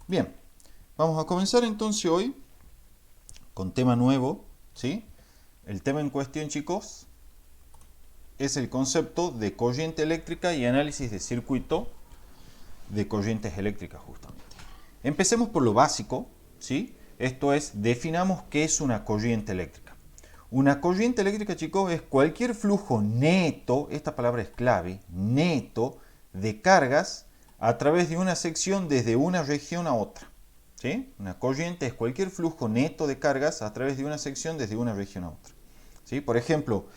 Bien, vamos a comenzar entonces hoy con tema nuevo, ¿sí? El tema en cuestión, chicos, es el concepto de corriente eléctrica y análisis de circuito de corrientes eléctricas, justamente. Empecemos por lo básico, ¿sí? Esto es, definamos qué es una corriente eléctrica. Una corriente eléctrica, chicos, es cualquier flujo neto, esta palabra es clave, neto, de cargas a través de una sección desde una región a otra. ¿Sí? Una corriente es cualquier flujo neto de cargas a través de una sección desde una región a otra. ¿Sí? Por ejemplo,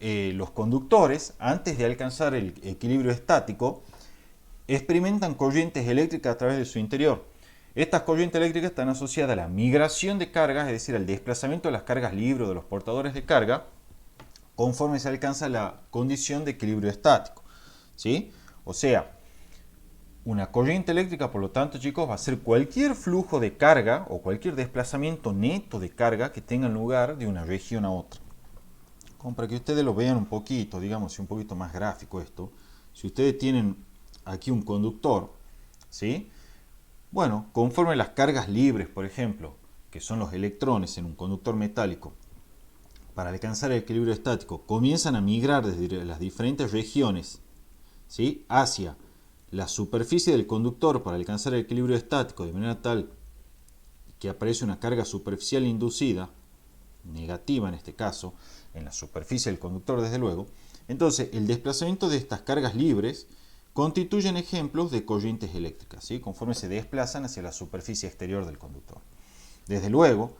los conductores, antes de alcanzar el equilibrio estático, experimentan corrientes eléctricas a través de su interior. Estas corrientes eléctricas están asociadas a la migración de cargas, es decir, al desplazamiento de las cargas libres o de los portadores de carga, conforme se alcanza la condición de equilibrio estático. ¿Sí? O sea, una corriente eléctrica, por lo tanto, chicos, va a ser cualquier flujo de carga o cualquier desplazamiento neto de carga que tenga lugar de una región a otra. Como para que ustedes lo vean un poquito, digamos, un poquito más gráfico esto. Si ustedes tienen aquí un conductor, ¿sí? Bueno, conforme las cargas libres, por ejemplo, que son los electrones en un conductor metálico, para alcanzar el equilibrio estático, comienzan a migrar desde las diferentes regiones, ¿sí? Hacia la superficie del conductor para alcanzar el equilibrio estático de manera tal que aparece una carga superficial inducida, negativa en este caso, en la superficie del conductor desde luego, entonces el desplazamiento de estas cargas libres constituyen ejemplos de corrientes eléctricas, ¿sí? Conforme se desplazan hacia la superficie exterior del conductor. Desde luego,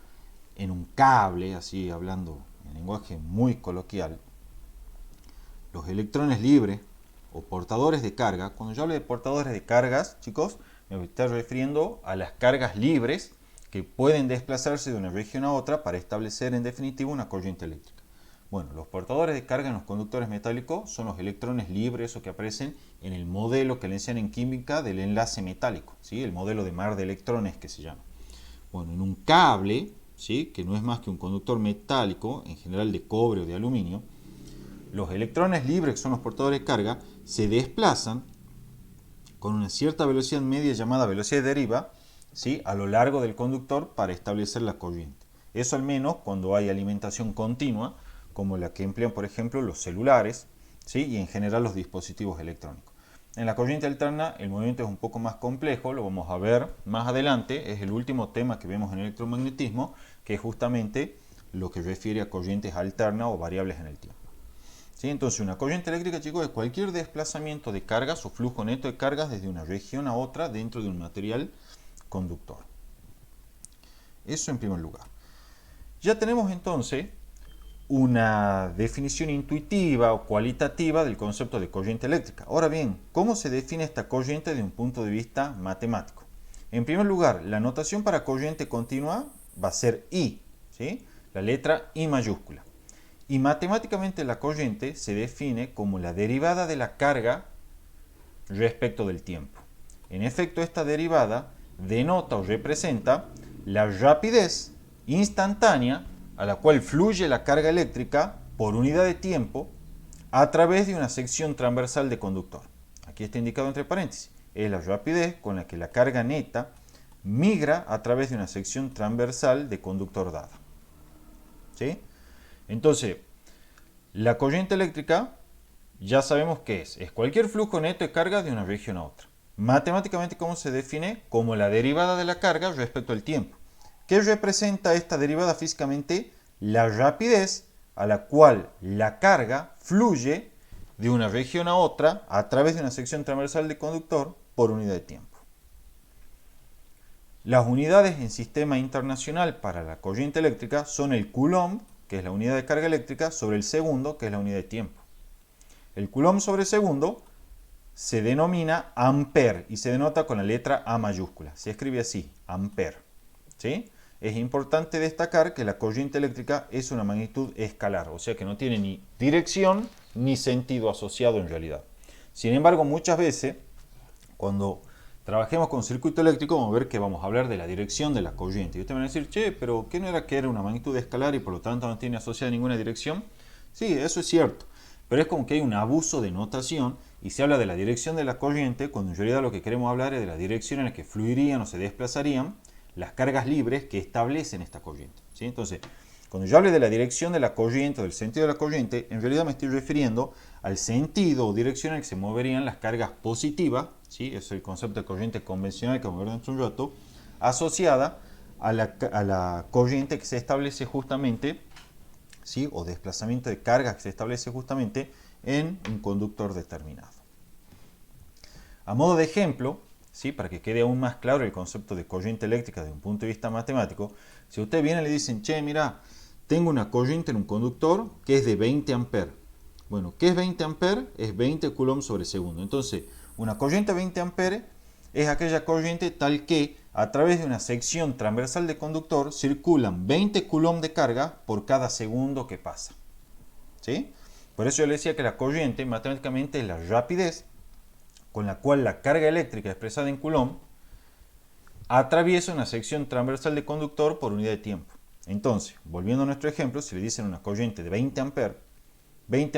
en un cable, así hablando en lenguaje muy coloquial, los electrones libres o portadores de carga, cuando yo hablo de portadores de cargas, chicos, me estoy refiriendo a las cargas libres que pueden desplazarse de una región a otra para establecer en definitiva una corriente eléctrica. Bueno, los portadores de carga en los conductores metálicos son los electrones libres o que aparecen en el modelo que le enseñan en química del enlace metálico, ¿sí? El modelo de mar de electrones que se llama. Bueno, en un cable, ¿sí? Que no es más que un conductor metálico, en general de cobre o de aluminio, los electrones libres, que son los portadores de carga, se desplazan con una cierta velocidad media llamada velocidad de deriva, ¿sí? A lo largo del conductor para establecer la corriente. Eso al menos cuando hay alimentación continua, como la que emplean por ejemplo los celulares, ¿sí? Y en general los dispositivos electrónicos. En la corriente alterna el movimiento es un poco más complejo, lo vamos a ver más adelante, es el último tema que vemos en electromagnetismo, que es justamente lo que refiere a corrientes alternas o variables en el tiempo. ¿Sí? Entonces una corriente eléctrica, chicos, es cualquier desplazamiento de cargas o flujo neto de cargas desde una región a otra dentro de un material conductor. Eso en primer lugar. Ya tenemos entonces una definición intuitiva o cualitativa del concepto de corriente eléctrica. Ahora bien, ¿cómo se define esta corriente desde un punto de vista matemático? En primer lugar, la notación para corriente continua va a ser I, ¿sí? La letra I mayúscula. Y matemáticamente la corriente se define como la derivada de la carga respecto del tiempo. En efecto, esta derivada denota o representa la rapidez instantánea a la cual fluye la carga eléctrica por unidad de tiempo a través de una sección transversal de conductor. Aquí está indicado entre paréntesis. Es la rapidez con la que la carga neta migra a través de una sección transversal de conductor dada. ¿Sí? Entonces, la corriente eléctrica ya sabemos qué es. Es cualquier flujo neto de carga de una región a otra. Matemáticamente, ¿cómo se define? Como la derivada de la carga respecto al tiempo. ¿Qué representa esta derivada físicamente? La rapidez a la cual la carga fluye de una región a otra a través de una sección transversal de conductor por unidad de tiempo. Las unidades en sistema internacional para la corriente eléctrica son el coulomb, que es la unidad de carga eléctrica, sobre el segundo, que es la unidad de tiempo. El coulomb sobre segundo se denomina ampere y se denota con la letra A mayúscula. Se escribe así, ampere. ¿Sí? Es importante destacar que la corriente eléctrica es una magnitud escalar, o sea que no tiene ni dirección ni sentido asociado en realidad. Sin embargo, muchas veces, cuando trabajemos con circuito eléctrico, vamos a ver que vamos a hablar de la dirección de la corriente. Y ustedes van a decir, che, pero ¿qué no era que era una magnitud escalar y por lo tanto no tiene asociada ninguna dirección? Sí, eso es cierto. Pero es como que hay un abuso de notación y se habla de la dirección de la corriente, cuando en realidad lo que queremos hablar es de la dirección en la que fluirían o se desplazarían las cargas libres que establecen esta corriente, ¿sí? Entonces, cuando yo hable de la dirección de la corriente o del sentido de la corriente, en realidad me estoy refiriendo al sentido o dirección en el que se moverían las cargas positivas, ¿sí? Es el concepto de corriente convencional que vamos a ver dentro de un rato, asociada a la corriente que se establece justamente, ¿sí? O desplazamiento de cargas que se establece justamente en un conductor determinado. A modo de ejemplo, ¿sí? Para que quede aún más claro el concepto de corriente eléctrica desde un punto de vista matemático, si usted viene y le dicen, che, mira, tengo una corriente en un conductor que es de 20 amperes. Bueno, ¿qué es 20 amperes? Es 20 coulombs sobre segundo. Entonces, una corriente de 20 amperes es aquella corriente tal que a través de una sección transversal de conductor circulan 20 coulombs de carga por cada segundo que pasa, ¿sí? Por eso yo le decía que la corriente matemáticamente es la rapidez con la cual la carga eléctrica expresada en coulomb atraviesa una sección transversal de conductor por unidad de tiempo. Entonces, volviendo a nuestro ejemplo, si le dicen una corriente de 20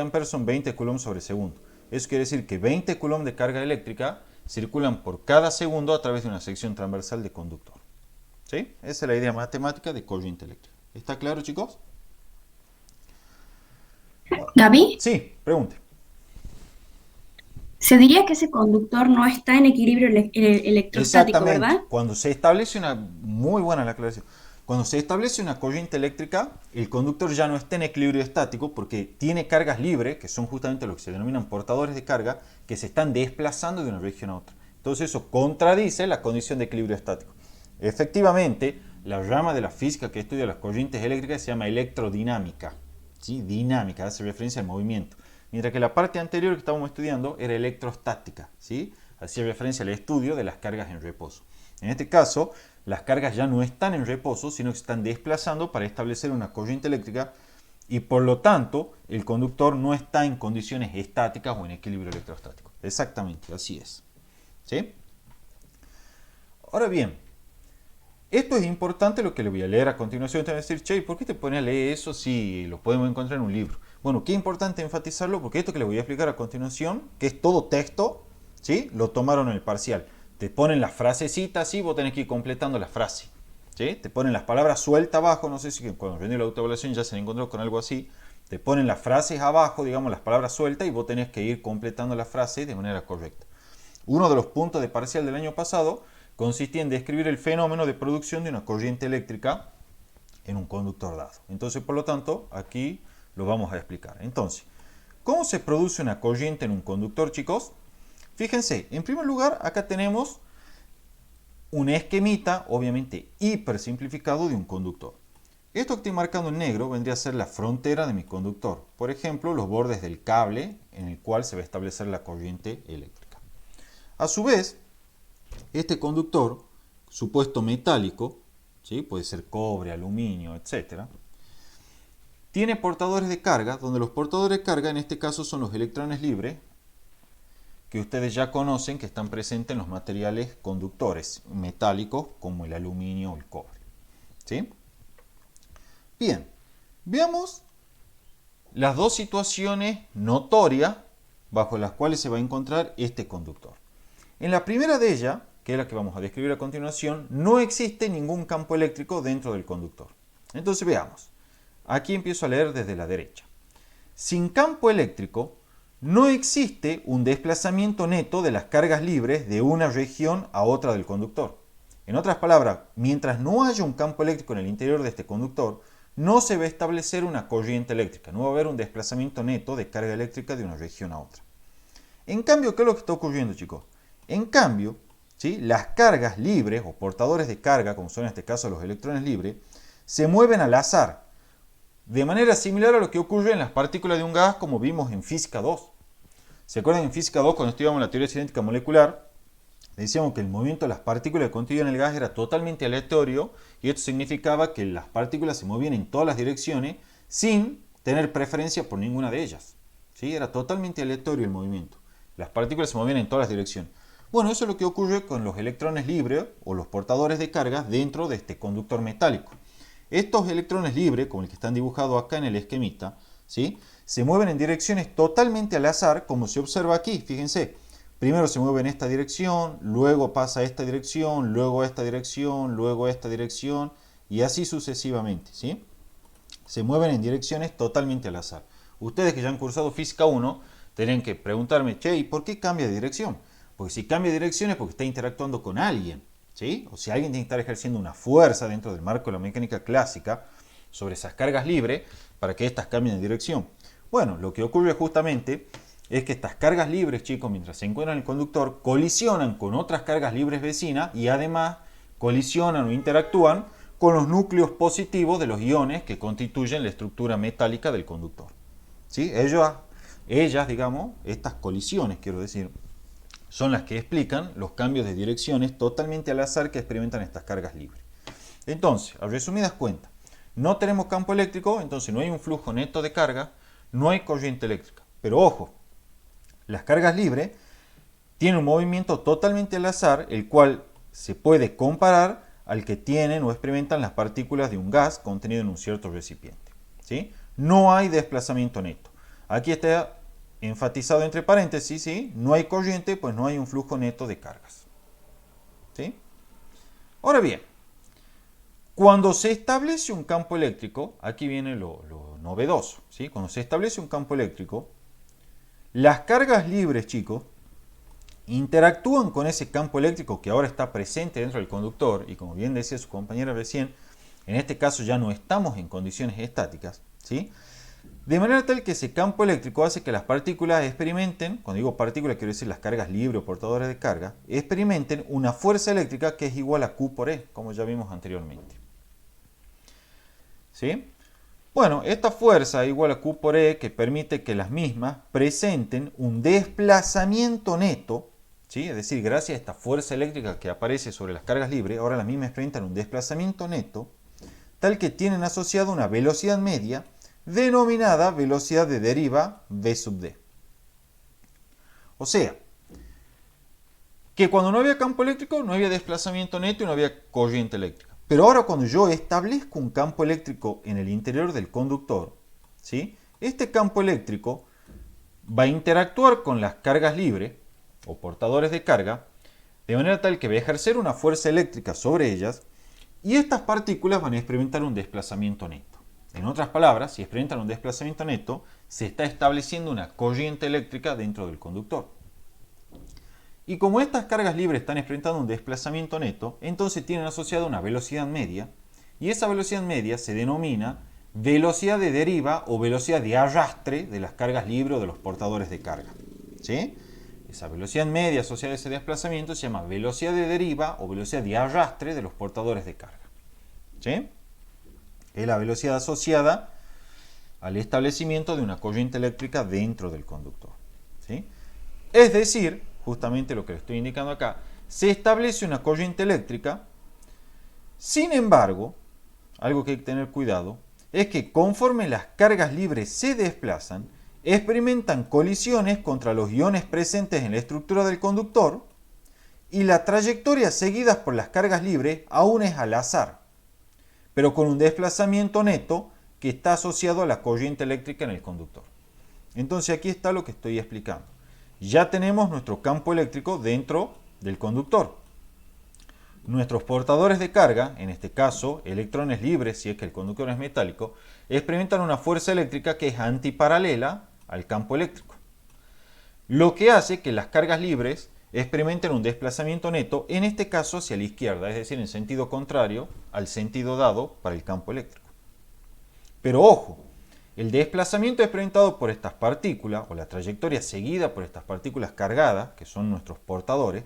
amperes son 20 coulombs sobre segundo. Eso quiere decir que 20 coulombs de carga eléctrica circulan por cada segundo a través de una sección transversal de conductor, ¿sí? Esa es la idea matemática de corriente eléctrica. ¿Está claro, chicos? Gaby, Sí, pregunte. se diría que ese conductor no está en equilibrio electrostático, Exactamente. ¿verdad? Cuando se establece una... Muy buena la aclaración. Cuando se establece una corriente eléctrica, el conductor ya no está en equilibrio estático porque tiene cargas libres, que son justamente lo que se denominan portadores de carga, que se están desplazando de una región a otra. Entonces eso contradice la condición de equilibrio estático. Efectivamente, la rama de la física que estudia las corrientes eléctricas se llama electrodinámica, ¿sí? Dinámica, hace referencia al movimiento. Mientras que la parte anterior que estábamos estudiando era electrostática, ¿sí? Hacía referencia al estudio de las cargas en reposo. En este caso, las cargas ya no están en reposo, sino que se están desplazando para establecer una corriente eléctrica y por lo tanto el conductor no está en condiciones estáticas o en equilibrio electrostático. Exactamente, así es, ¿sí? Ahora bien, esto es importante lo que le voy a leer a continuación. Te van a decir, che, ¿por qué te pones a leer eso si lo podemos encontrar en un libro? Bueno, qué importante enfatizarlo porque esto que le voy a explicar a continuación, que es todo texto, ¿sí? Lo tomaron en el parcial. Te ponen las frasecitas así, vos tenés que ir completando la frase, ¿sí? Te ponen las palabras sueltas abajo, no sé si cuando vendió la autoevaluación ya se encontró con algo así. Te ponen las frases abajo, digamos, las palabras sueltas y vos tenés que ir completando la frase de manera correcta. Uno de los puntos de parcial del año pasado consistía en describir el fenómeno de producción de una corriente eléctrica en un conductor dado. Entonces, por lo tanto, aquí lo vamos a explicar. Entonces, ¿cómo se produce una corriente en un conductor, chicos? Fíjense, en primer lugar, acá tenemos un esquemita, obviamente hiper simplificado, de un conductor. Esto que estoy marcando en negro vendría a ser la frontera de mi conductor. Por ejemplo, los bordes del cable en el cual se va a establecer la corriente eléctrica. A su vez, este conductor, supuesto metálico, ¿sí? Puede ser cobre, aluminio, etc., tiene portadores de carga, donde los portadores de carga en este caso son los electrones libres, que ustedes ya conocen que están presentes en los materiales conductores metálicos como el aluminio o el cobre, ¿sí? Bien, veamos las dos situaciones notorias bajo las cuales se va a encontrar este conductor. En la primera de ellas, que es la que vamos a describir a continuación, no existe ningún campo eléctrico dentro del conductor. Entonces veamos. Aquí empiezo a leer desde la derecha. Sin campo eléctrico, no existe un desplazamiento neto de las cargas libres de una región a otra del conductor. En otras palabras, mientras no haya un campo eléctrico en el interior de este conductor, no se va a establecer una corriente eléctrica, no va a haber un desplazamiento neto de carga eléctrica de una región a otra. En cambio, ¿qué es lo que está ocurriendo, chicos? En cambio, ¿sí? Las cargas libres o portadores de carga, como son en este caso los electrones libres, se mueven al azar, de manera similar a lo que ocurre en las partículas de un gas como vimos en física 2. ¿Se acuerdan en física 2 cuando estudiamos la teoría cinética molecular? Decíamos que el movimiento de las partículas contenidas en el gas era totalmente aleatorio y esto significaba que las partículas se movían en todas las direcciones sin tener preferencia por ninguna de ellas, ¿sí? Era totalmente aleatorio el movimiento. Las partículas se movían en todas las direcciones. Bueno, eso es lo que ocurre con los electrones libres o los portadores de cargas dentro de este conductor metálico. Estos electrones libres, como el que están dibujados acá en el esquemita, ¿sí? se mueven en direcciones totalmente al azar, como se observa aquí, fíjense. Primero se mueve en esta dirección, luego pasa a esta dirección, luego a esta dirección, luego a esta dirección, y así sucesivamente, ¿sí? Se mueven en direcciones totalmente al azar. Ustedes que ya han cursado Física 1, tienen que preguntarme, che, ¿y por qué cambia de dirección? Porque si cambia de dirección es porque está interactuando con alguien, ¿sí? O si alguien tiene que estar ejerciendo una fuerza dentro del marco de la mecánica clásica sobre esas cargas libres para que éstas cambien de dirección. Bueno, lo que ocurre justamente es que estas cargas libres, chicos, mientras se encuentran en el conductor, colisionan con otras cargas libres vecinas y además colisionan o interactúan con los núcleos positivos de los iones que constituyen la estructura metálica del conductor. ¿Sí? Ellas, digamos, estas colisiones, quiero decir, son las que explican los cambios de direcciones totalmente al azar que experimentan estas cargas libres. Entonces, a resumidas cuentas, no tenemos campo eléctrico, entonces no hay un flujo neto de carga, no hay corriente eléctrica. Pero ojo, las cargas libres tienen un movimiento totalmente al azar, el cual se puede comparar al que tienen o experimentan las partículas de un gas contenido en un cierto recipiente, ¿sí? No hay desplazamiento neto. Aquí está enfatizado entre paréntesis, ¿sí? No hay corriente, pues no hay un flujo neto de cargas, ¿sí? Ahora bien, cuando se establece un campo eléctrico, aquí viene lo novedoso, ¿sí? Cuando se establece un campo eléctrico, las cargas libres, chicos, interactúan con ese campo eléctrico que ahora está presente dentro del conductor, y como bien decía su compañera recién, en este caso ya no estamos en condiciones estáticas, ¿sí? De manera tal que ese campo eléctrico hace que las partículas experimenten, cuando digo partículas quiero decir las cargas libres o portadores de carga, experimenten una fuerza eléctrica que es igual a Q por E, como ya vimos anteriormente. ¿Sí? Bueno, esta fuerza igual a Q por E que permite que las mismas presenten un desplazamiento neto, ¿sí? Es decir, gracias a esta fuerza eléctrica que aparece sobre las cargas libres, ahora las mismas experimentan un desplazamiento neto, tal que tienen asociado una velocidad media denominada velocidad de deriva V sub D. O sea, que cuando no había campo eléctrico no había desplazamiento neto y no había corriente eléctrica. Pero ahora cuando yo establezco un campo eléctrico en el interior del conductor, ¿sí? Este campo eléctrico va a interactuar con las cargas libres o portadores de carga de manera tal que va a ejercer una fuerza eléctrica sobre ellas y estas partículas van a experimentar un desplazamiento neto. En otras palabras, si experimentan un desplazamiento neto, se está estableciendo una corriente eléctrica dentro del conductor. Y como estas cargas libres están experimentando un desplazamiento neto, entonces tienen asociada una velocidad media, y esa velocidad media se denomina velocidad de deriva o velocidad de arrastre de las cargas libres o de los portadores de carga, ¿sí? Esa velocidad media asociada a ese desplazamiento se llama velocidad de deriva o velocidad de arrastre de los portadores de carga, ¿sí? Es la velocidad asociada al establecimiento de una corriente eléctrica dentro del conductor, ¿sí? Es decir, justamente lo que le estoy indicando acá, se establece una corriente eléctrica, sin embargo, algo que hay que tener cuidado, es que conforme las cargas libres se desplazan, experimentan colisiones contra los iones presentes en la estructura del conductor y la trayectoria seguida por las cargas libres aún es al azar, pero con un desplazamiento neto que está asociado a la corriente eléctrica en el conductor. Entonces aquí está lo que estoy explicando. Ya tenemos nuestro campo eléctrico dentro del conductor. Nuestros portadores de carga, en este caso electrones libres si es que el conductor es metálico, experimentan una fuerza eléctrica que es antiparalela al campo eléctrico. Lo que hace que las cargas libres experimenten un desplazamiento neto, en este caso hacia la izquierda, es decir, en sentido contrario al sentido dado para el campo eléctrico. Pero ojo, el desplazamiento experimentado por estas partículas, o la trayectoria seguida por estas partículas cargadas, que son nuestros portadores,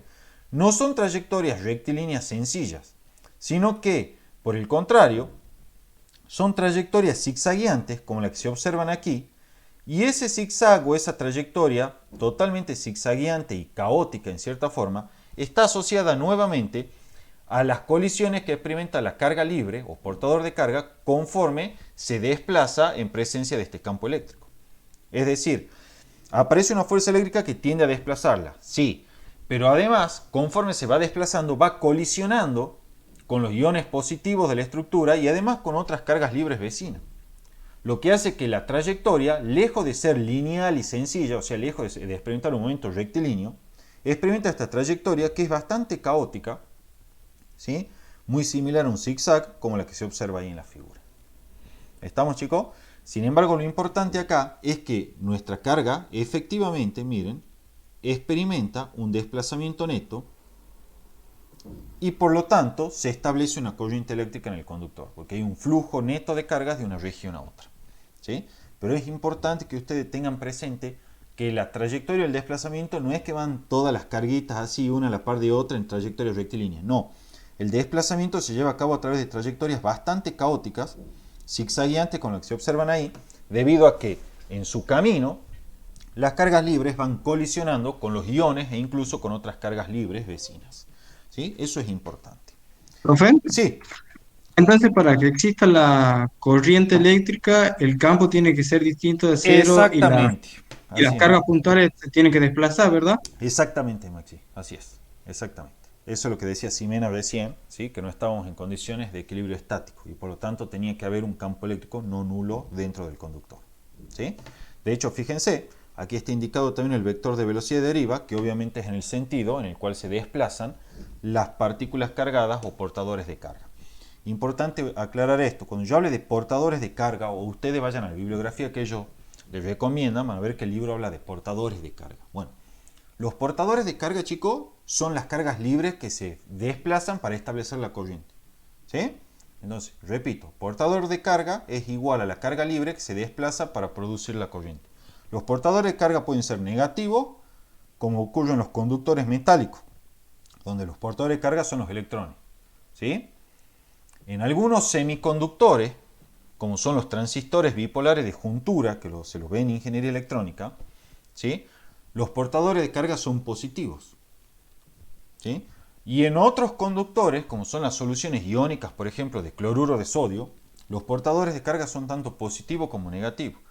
no son trayectorias rectilíneas sencillas, sino que, por el contrario, son trayectorias zigzagueantes, como la que se observan aquí, y ese zigzag o esa trayectoria, totalmente zigzagueante y caótica en cierta forma, está asociada nuevamente a las colisiones que experimenta la carga libre o portador de carga conforme se desplaza en presencia de este campo eléctrico. Es decir, aparece una fuerza eléctrica que tiende a desplazarla, sí, pero además, conforme se va desplazando, va colisionando con los iones positivos de la estructura y además con otras cargas libres vecinas. lo que hace que la trayectoria, lejos de ser lineal y sencilla, o sea, lejos de experimentar un movimiento rectilíneo, experimenta esta trayectoria que es bastante caótica, ¿sí? Muy similar a un zigzag como la que se observa ahí en la figura. ¿Estamos, chicos? Sin embargo, lo importante acá es que nuestra carga efectivamente, miren, experimenta un desplazamiento neto y por lo tanto se establece una corriente eléctrica en el conductor, porque hay un flujo neto de cargas de una región a otra, ¿sí? Pero es importante que ustedes tengan presente que la trayectoria del desplazamiento no es que van todas las carguitas así, una a la par de otra en trayectoria rectilínea, no. El desplazamiento se lleva a cabo a través de trayectorias bastante caóticas, zigzagueantes con lo que se observan ahí, debido a que en su camino las cargas libres van colisionando con los iones e incluso con otras cargas libres vecinas. ¿Sí? Eso es importante. ¿Profe? Sí, Entonces, para que exista la corriente eléctrica, el campo tiene que ser distinto de cero exactamente. y las Así es. cargas puntuales se tienen que desplazar, ¿verdad? Exactamente, Maxi. Así es. Exactamente. Eso es lo que decía Ximena recién, ¿sí? Que no estábamos en condiciones de equilibrio estático y por lo tanto tenía que haber un campo eléctrico no nulo dentro del conductor. ¿Sí? De hecho, fíjense, aquí está indicado también el vector de velocidad de deriva, que obviamente es en el sentido en el cual se desplazan las partículas cargadas o portadores de carga. Importante aclarar esto, cuando yo hable de portadores de carga o ustedes vayan a la bibliografía que yo les recomiendan, van a ver que el libro habla de portadores de carga. Bueno, los portadores de carga, chicos, son las cargas libres que se desplazan para establecer la corriente. ¿Sí? Entonces, repito, portador de carga es igual a la carga libre que se desplaza para producir la corriente. Los portadores de carga pueden ser negativos, como ocurre en los conductores metálicos, donde los portadores de carga son los electrones. ¿Sí? En algunos semiconductores, como son los transistores bipolares de juntura, que se los ve en ingeniería electrónica, ¿sí? Los portadores de carga son positivos. ¿Sí? Y en otros conductores, como son las soluciones iónicas, por ejemplo, de cloruro de sodio, los portadores de carga son tanto positivos como negativos.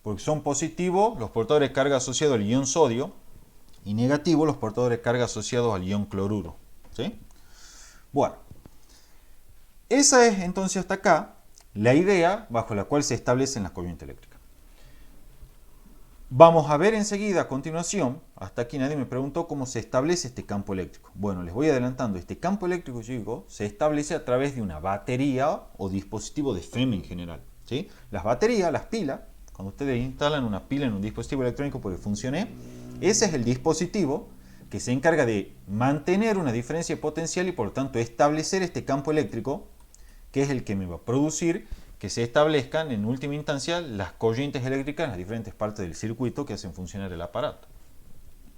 Porque son positivos los portadores de carga asociados al ion sodio y negativos los portadores de carga asociados al ion cloruro. ¿Sí? Bueno, esa es entonces hasta acá la idea bajo la cual se establecen las corrientes eléctricas. Vamos a ver enseguida, a continuación, hasta aquí nadie me preguntó cómo se establece este campo eléctrico. Bueno, les voy adelantando, este campo eléctrico, chicos, se establece a través de una batería o dispositivo de FEM en general. ¿Sí? Las baterías, las pilas, cuando ustedes instalan una pila en un dispositivo electrónico porque funcione, ese es el dispositivo que se encarga de mantener una diferencia de potencial y por lo tanto establecer este campo eléctrico, que es el que me va a producir que se establezcan en última instancia las corrientes eléctricas en las diferentes partes del circuito que hacen funcionar el aparato.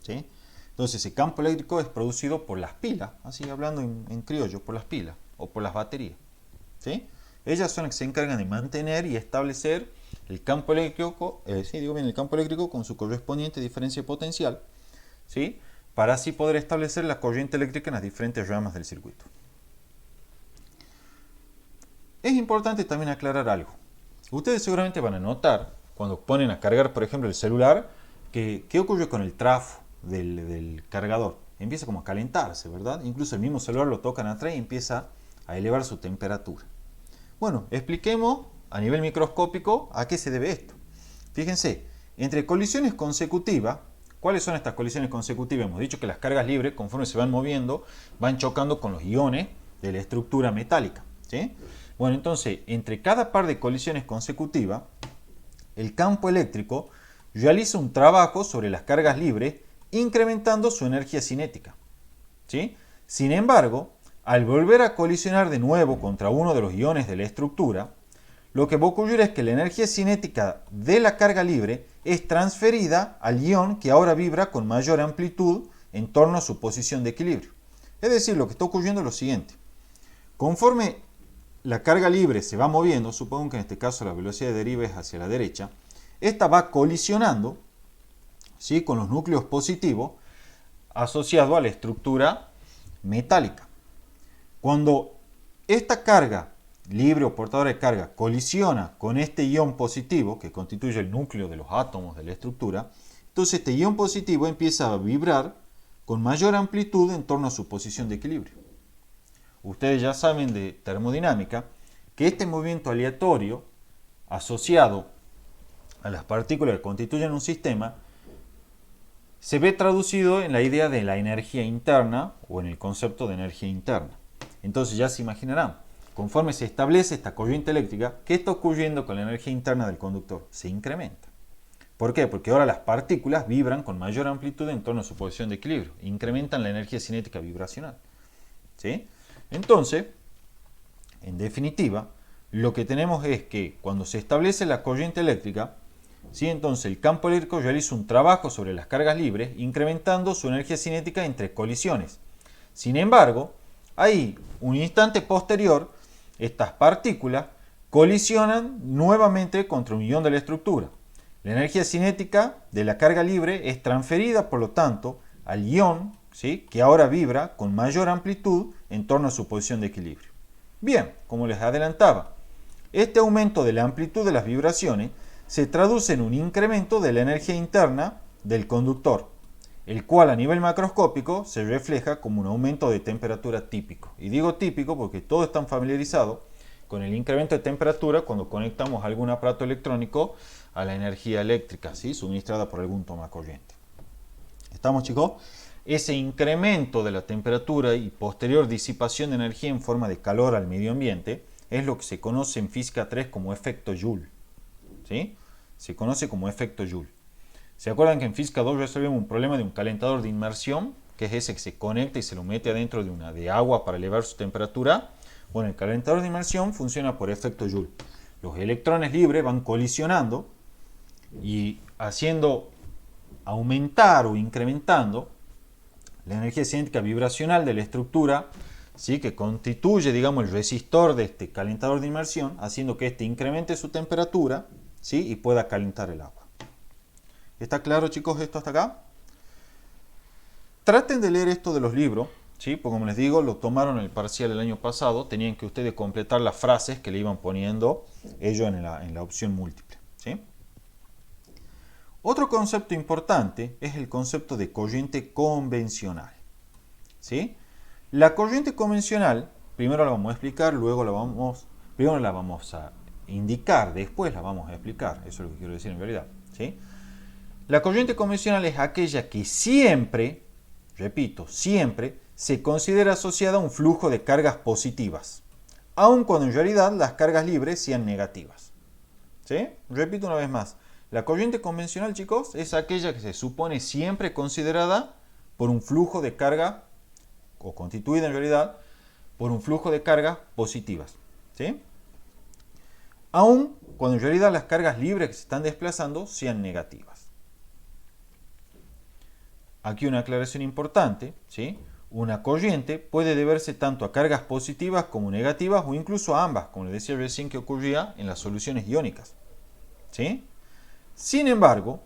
¿Sí? Entonces ese campo eléctrico es producido por las pilas, así hablando en criollo, por las pilas o por las baterías. ¿Sí? Ellas son las que se encargan de mantener y establecer el campo eléctrico, el campo eléctrico con su correspondiente diferencia potencial, ¿sí? Para así poder establecer la corriente eléctrica en las diferentes ramas del circuito. Es importante también aclarar algo. Ustedes seguramente van a notar, cuando ponen a cargar, por ejemplo, el celular, que ¿qué ocurre con el trafo del cargador? Empieza como a calentarse, ¿verdad? Incluso el mismo celular lo tocan atrás y empieza a elevar su temperatura. Bueno, expliquemos a nivel microscópico a qué se debe esto. Fíjense, entre colisiones consecutivas, ¿cuáles son estas colisiones consecutivas? Hemos dicho que las cargas libres, conforme se van moviendo, van chocando con los iones de la estructura metálica. ¿Sí? Bueno, entonces, entre cada par de colisiones consecutivas, el campo eléctrico realiza un trabajo sobre las cargas libres, incrementando su energía cinética. ¿Sí? Sin embargo, al volver a colisionar de nuevo contra uno de los iones de la estructura, lo que va a ocurrir es que la energía cinética de la carga libre es transferida al ion que ahora vibra con mayor amplitud en torno a su posición de equilibrio. Es decir, lo que está ocurriendo es lo siguiente. Conforme la carga libre se va moviendo, supongo que en este caso la velocidad de deriva es hacia la derecha, esta va colisionando, ¿sí?, con los núcleos positivos asociados a la estructura metálica. Cuando esta carga libre o portadora de carga colisiona con este ion positivo, que constituye el núcleo de los átomos de la estructura, entonces este ion positivo empieza a vibrar con mayor amplitud en torno a su posición de equilibrio. Ustedes ya saben de termodinámica que este movimiento aleatorio asociado a las partículas que constituyen un sistema se ve traducido en la idea de la energía interna o en el concepto de energía interna. Entonces ya se imaginarán, conforme se establece esta corriente eléctrica, ¿qué está ocurriendo con la energía interna del conductor? Se incrementa. ¿Por qué? Porque ahora las partículas vibran con mayor amplitud en torno a su posición de equilibrio, incrementan la energía cinética vibracional. ¿Sí? Entonces, en definitiva, lo que tenemos es que cuando se establece la corriente eléctrica, ¿sí? Entonces el campo eléctrico realiza un trabajo sobre las cargas libres, incrementando su energía cinética entre colisiones. Sin embargo, ahí, un instante posterior, estas partículas colisionan nuevamente contra un ion de la estructura. La energía cinética de la carga libre es transferida, por lo tanto, al ion, ¿sí? Que ahora vibra con mayor amplitud en torno a su posición de equilibrio. Bien, como les adelantaba, este aumento de la amplitud de las vibraciones se traduce en un incremento de la energía interna del conductor, el cual a nivel macroscópico se refleja como un aumento de temperatura típico. Y digo típico porque todos están familiarizados con el incremento de temperatura cuando conectamos algún aparato electrónico a la energía eléctrica, ¿sí? Suministrada por algún tomacorriente. ¿Estamos, chicos? Ese incremento de la temperatura y posterior disipación de energía en forma de calor al medio ambiente es lo que se conoce en física 3 como efecto Joule. ¿Sí? Se conoce como efecto Joule. ¿Se acuerdan que en física 2 resolvimos un problema de un calentador de inmersión? Que es ese que se conecta y se lo mete adentro de agua para elevar su temperatura. Bueno, el calentador de inmersión funciona por efecto Joule. Los electrones libres van colisionando y haciendo aumentar o incrementando la energía cinética vibracional de la estructura, ¿sí? Que constituye, digamos, el resistor de este calentador de inmersión, haciendo que éste incremente su temperatura, ¿sí? Y pueda calentar el agua. ¿Está claro, chicos, esto hasta acá? Traten de leer esto de los libros, ¿sí? Porque como les digo, lo tomaron en el parcial el año pasado, tenían que ustedes completar las frases que le iban poniendo ellos en la opción múltiple, ¿sí? Otro concepto importante es el concepto de corriente convencional, ¿sí? La corriente convencional, primero la vamos a explicar, primero la vamos a indicar, después la vamos a explicar, eso es lo que quiero decir en realidad, ¿sí? La corriente convencional es aquella que siempre, repito, siempre se considera asociada a un flujo de cargas positivas, aun cuando en realidad las cargas libres sean negativas, ¿sí? Repito una vez más. La corriente convencional, chicos, es aquella que se supone siempre considerada por un flujo de carga, o constituida en realidad, por un flujo de cargas positivas, ¿sí? Aun cuando en realidad las cargas libres que se están desplazando sean negativas. Aquí una aclaración importante, ¿sí? Una corriente puede deberse tanto a cargas positivas como negativas o incluso a ambas, como les decía recién que ocurría en las soluciones iónicas, ¿sí? Sin embargo,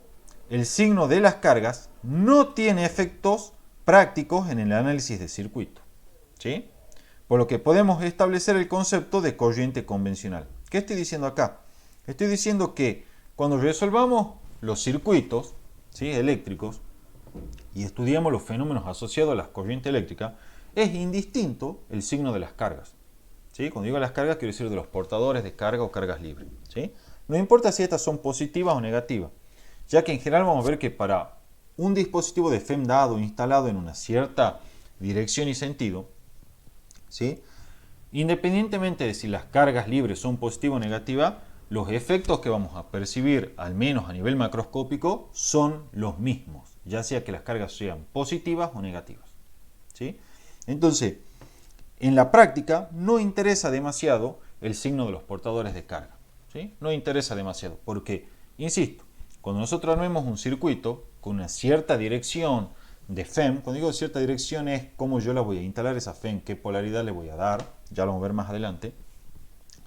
el signo de las cargas no tiene efectos prácticos en el análisis de circuito, ¿sí? Por lo que podemos establecer el concepto de corriente convencional. ¿Qué estoy diciendo acá? Estoy diciendo que cuando resolvamos los circuitos, ¿sí? Eléctricos y estudiamos los fenómenos asociados a las corrientes eléctricas, es indistinto el signo de las cargas, ¿sí? Cuando digo las cargas quiero decir de los portadores de carga o cargas libres, ¿sí? No importa si estas son positivas o negativas, ya que en general vamos a ver que para un dispositivo de FEM dado instalado en una cierta dirección y sentido, ¿sí? Independientemente de si las cargas libres son positivas o negativas, los efectos que vamos a percibir, al menos a nivel macroscópico, son los mismos, ya sea que las cargas sean positivas o negativas, ¿sí? Entonces, en la práctica no interesa demasiado el signo de los portadores de carga, ¿sí? No interesa demasiado, porque, insisto, cuando nosotros armemos un circuito con una cierta dirección de FEM, cuando digo cierta dirección es cómo yo la voy a instalar esa FEM, qué polaridad le voy a dar, ya lo vamos a ver más adelante,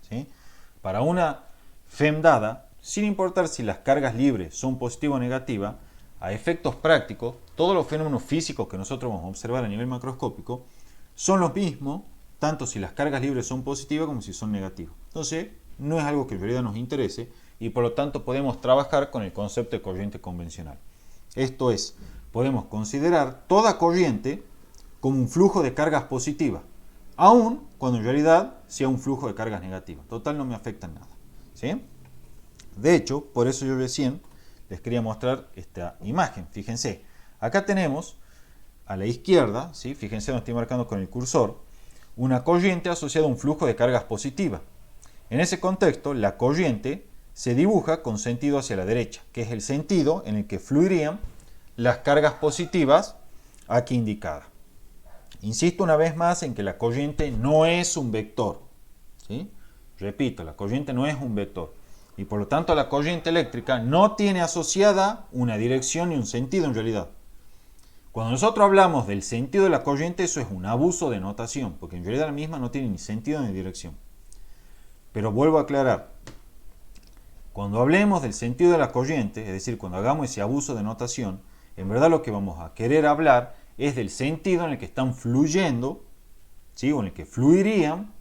¿sí? Para una FEM dada, sin importar si las cargas libres son positivas o negativas, a efectos prácticos, todos los fenómenos físicos que nosotros vamos a observar a nivel macroscópico son los mismos, tanto si las cargas libres son positivas como si son negativas. Entonces, no es algo que en realidad nos interese y por lo tanto podemos trabajar con el concepto de corriente convencional. Esto es, podemos considerar toda corriente como un flujo de cargas positivas, aun cuando en realidad sea un flujo de cargas negativas. Total, no me afecta en nada, ¿sí? De hecho, por eso yo recién les quería mostrar esta imagen. Fíjense, acá tenemos a la izquierda, ¿sí? Fíjense donde estoy marcando con el cursor, una corriente asociada a un flujo de cargas positivas. En ese contexto, la corriente se dibuja con sentido hacia la derecha, que es el sentido en el que fluirían las cargas positivas aquí indicadas. Insisto una vez más en que la corriente no es un vector, ¿sí? Repito, la corriente no es un vector y por lo tanto la corriente eléctrica no tiene asociada una dirección ni un sentido en realidad. Cuando nosotros hablamos del sentido de la corriente, eso es un abuso de notación, porque en realidad la misma no tiene ni sentido ni dirección. Pero vuelvo a aclarar, cuando hablemos del sentido de la corriente, es decir, cuando hagamos ese abuso de notación, en verdad lo que vamos a querer hablar es del sentido en el que están fluyendo, ¿sí? O en el que fluirían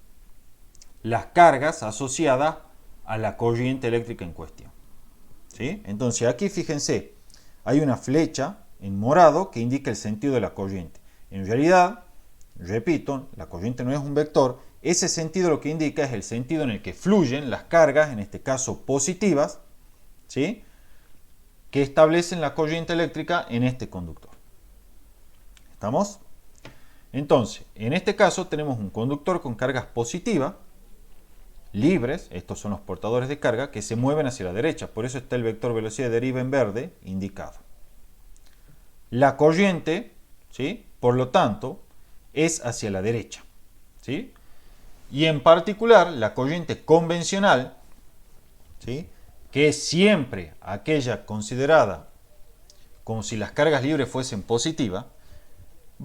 las cargas asociadas a la corriente eléctrica en cuestión, ¿sí? Entonces aquí fíjense, hay una flecha en morado que indica el sentido de la corriente. En realidad, repito, la corriente no es un vector, ese sentido lo que indica es el sentido en el que fluyen las cargas, en este caso positivas, ¿sí? Que establecen la corriente eléctrica en este conductor. ¿Estamos? Entonces, en este caso tenemos un conductor con cargas positivas, libres, estos son los portadores de carga, que se mueven hacia la derecha, por eso está el vector velocidad de deriva en verde indicado. La corriente, ¿sí? Por lo tanto, es hacia la derecha, ¿sí? Y en particular, la corriente convencional, ¿sí? Que es siempre aquella considerada como si las cargas libres fuesen positivas,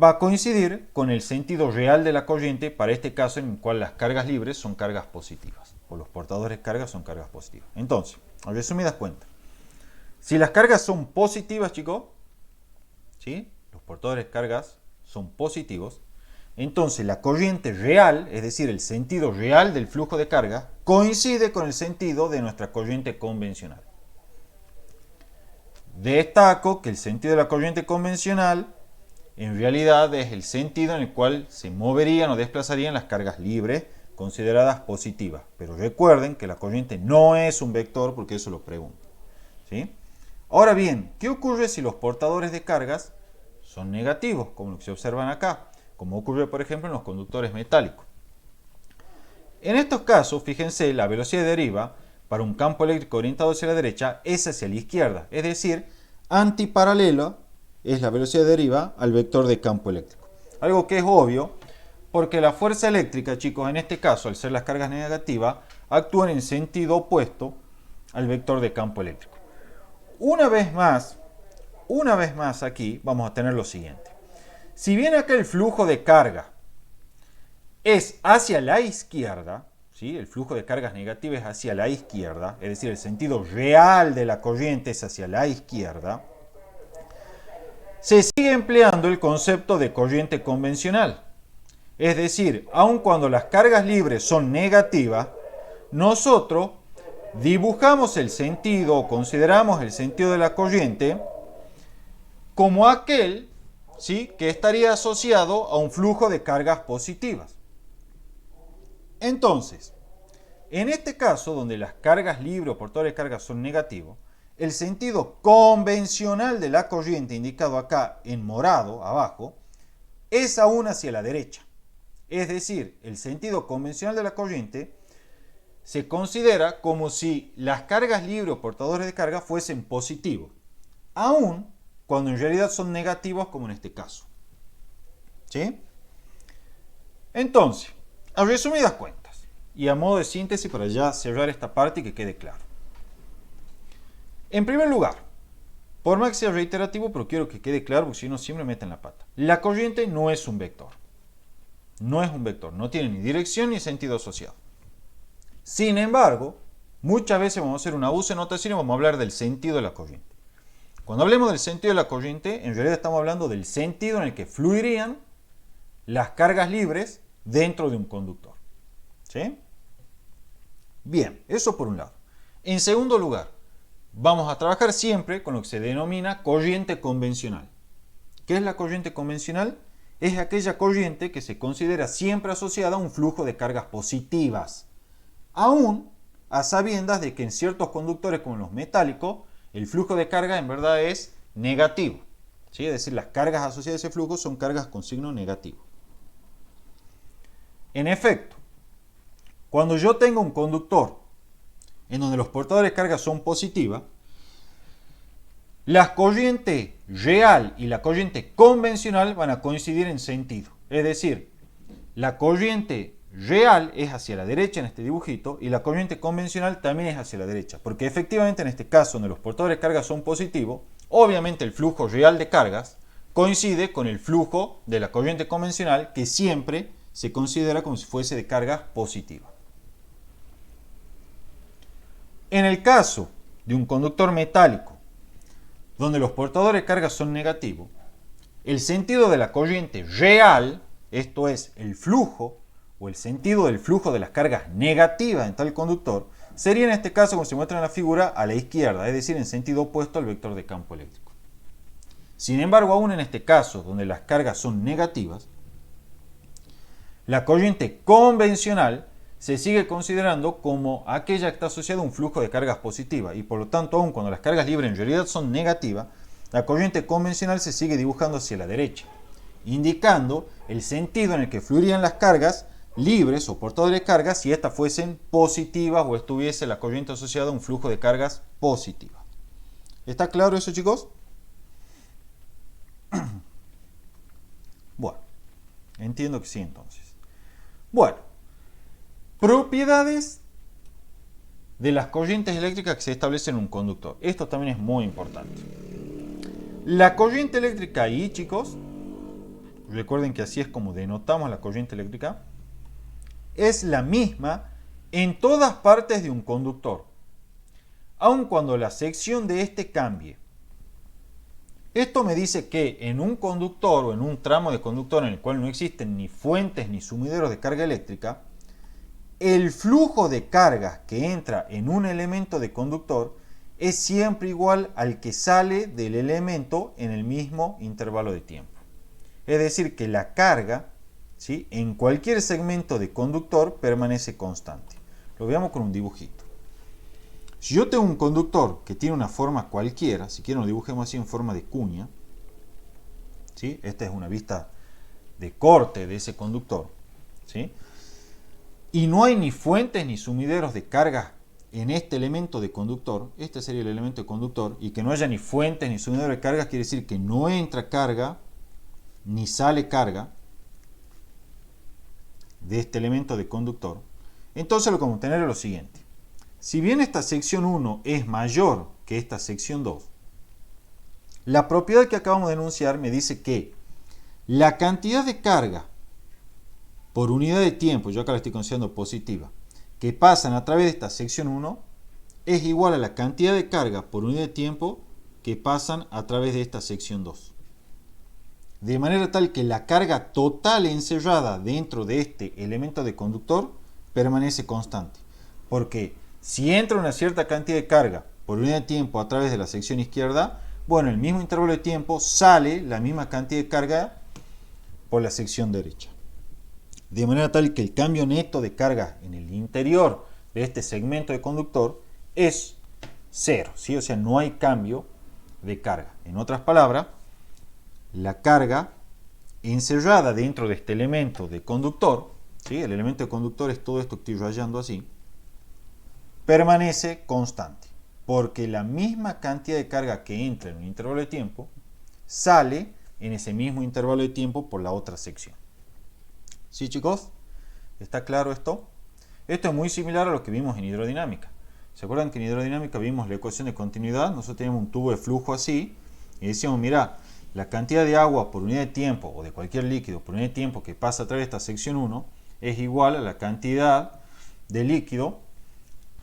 va a coincidir con el sentido real de la corriente para este caso en el cual las cargas libres son cargas positivas, o los portadores de carga son cargas positivas. Entonces, en resumidas cuentas, si las cargas son positivas, chicos, ¿sí? Los portadores de cargas son positivos, entonces la corriente real, es decir, el sentido real del flujo de carga, coincide con el sentido de nuestra corriente convencional. Destaco que el sentido de la corriente convencional en realidad es el sentido en el cual se moverían o desplazarían las cargas libres consideradas positivas. Pero recuerden que la corriente no es un vector porque eso lo pregunto, ¿sí? Ahora bien, ¿qué ocurre si los portadores de cargas son negativos, como lo que se observan acá? Como ocurre, por ejemplo, en los conductores metálicos. En estos casos, fíjense, la velocidad de deriva para un campo eléctrico orientado hacia la derecha es hacia la izquierda, es decir, antiparalela es la velocidad de deriva al vector de campo eléctrico. Algo que es obvio, porque la fuerza eléctrica, chicos, en este caso, al ser las cargas negativas, actúan en sentido opuesto al vector de campo eléctrico. Una vez más aquí vamos a tener lo siguiente. Si bien acá el flujo de carga es hacia la izquierda, ¿sí? El flujo de cargas negativas es hacia la izquierda, es decir, el sentido real de la corriente es hacia la izquierda, se sigue empleando el concepto de corriente convencional. Es decir, aun cuando las cargas libres son negativas, nosotros dibujamos el sentido o consideramos el sentido de la corriente como aquel, ¿sí? Que estaría asociado a un flujo de cargas positivas. Entonces, en este caso, donde las cargas libres o portadores de cargas son negativos, el sentido convencional de la corriente, indicado acá en morado, abajo, es aún hacia la derecha. Es decir, el sentido convencional de la corriente se considera como si las cargas libres o portadores de carga fuesen positivos, aún cuando en realidad son negativos, como en este caso. ¿Sí? Entonces, a resumidas cuentas, y a modo de síntesis para ya cerrar esta parte y que quede claro. En primer lugar, por más que sea reiterativo, pero quiero que quede claro porque si no siempre meten la pata. La corriente no es un vector. No es un vector, no tiene ni dirección ni sentido asociado. Sin embargo, muchas veces vamos a hacer un abuso de notación y vamos a hablar del sentido de la corriente. Cuando hablemos del sentido de la corriente, en realidad estamos hablando del sentido en el que fluirían las cargas libres dentro de un conductor. ¿Sí? Bien, eso por un lado. En segundo lugar, vamos a trabajar siempre con lo que se denomina corriente convencional. ¿Qué es la corriente convencional? Es aquella corriente que se considera siempre asociada a un flujo de cargas positivas, aun a sabiendas de que en ciertos conductores como los metálicos, el flujo de carga en verdad es negativo. ¿Sí? Es decir, las cargas asociadas a ese flujo son cargas con signo negativo. En efecto, cuando yo tengo un conductor en donde los portadores de carga son positivas, la corriente real y la corriente convencional van a coincidir en sentido. Es decir, la corriente real es hacia la derecha en este dibujito y la corriente convencional también es hacia la derecha. Porque efectivamente en este caso donde los portadores de carga son positivos, obviamente el flujo real de cargas coincide con el flujo de la corriente convencional que siempre se considera como si fuese de cargas positivas. En el caso de un conductor metálico donde los portadores de carga son negativos, el sentido de la corriente real, esto es el flujo o el sentido del flujo de las cargas negativas en tal conductor, sería en este caso, como se muestra en la figura, a la izquierda, es decir, en sentido opuesto al vector de campo eléctrico. Sin embargo, aún en este caso, donde las cargas son negativas, la corriente convencional se sigue considerando como aquella que está asociada a un flujo de cargas positivas y por lo tanto, aun cuando las cargas libres en realidad son negativas, la corriente convencional se sigue dibujando hacia la derecha, indicando el sentido en el que fluirían las cargas libres o portadores de cargas si estas fuesen positivas o estuviese la corriente asociada a un flujo de cargas positivas. ¿Está claro eso, chicos? Bueno, entiendo que sí entonces. Bueno, propiedades de las corrientes eléctricas que se establecen en un conductor. Esto también es muy importante. La corriente eléctrica I, chicos, recuerden que así es como denotamos la corriente eléctrica, es la misma en todas partes de un conductor, aun cuando la sección de este cambie. Esto me dice que en un conductor o en un tramo de conductor en el cual no existen ni fuentes ni sumideros de carga eléctrica, el flujo de cargas que entra en un elemento de conductor es siempre igual al que sale del elemento en el mismo intervalo de tiempo. Es decir, que la carga, ¿sí?, en cualquier segmento de conductor permanece constante. Lo veamos con un dibujito. Si yo tengo un conductor que tiene una forma cualquiera, si quieren lo dibujemos así en forma de cuña, ¿sí? Esta es una vista de corte de ese conductor, ¿sí?, y no hay ni fuentes ni sumideros de carga en este elemento de conductor, este sería el elemento de conductor, y que no haya ni fuentes ni sumideros de carga quiere decir que no entra carga ni sale carga de este elemento de conductor. Entonces lo que vamos a tener es lo siguiente. Si bien esta sección 1 es mayor que esta sección 2, la propiedad que acabamos de enunciar me dice que la cantidad de carga por unidad de tiempo, yo acá la estoy considerando positiva, que pasan a través de esta sección 1 es igual a la cantidad de carga por unidad de tiempo que pasan a través de esta sección 2. De manera tal que la carga total encerrada dentro de este elemento de conductor permanece constante. Porque si entra una cierta cantidad de carga por unidad de tiempo a través de la sección izquierda, bueno, en el mismo intervalo de tiempo sale la misma cantidad de carga por la sección derecha. De manera tal que el cambio neto de carga en el interior de este segmento de conductor es cero, ¿sí? O sea, no hay cambio de carga. En otras palabras, la carga encerrada dentro de este elemento de conductor, ¿sí?, el elemento de conductor es todo esto que estoy rayando así, permanece constante, porque la misma cantidad de carga que entra en un intervalo de tiempo sale en ese mismo intervalo de tiempo por la otra sección. ¿Sí, chicos? ¿Está claro esto? Esto es muy similar a lo que vimos en hidrodinámica. ¿Se acuerdan que en hidrodinámica vimos la ecuación de continuidad? Nosotros teníamos un tubo de flujo así y decíamos, mira, la cantidad de agua por unidad de tiempo o de cualquier líquido por unidad de tiempo que pasa a través de esta sección 1 es igual a la cantidad de líquido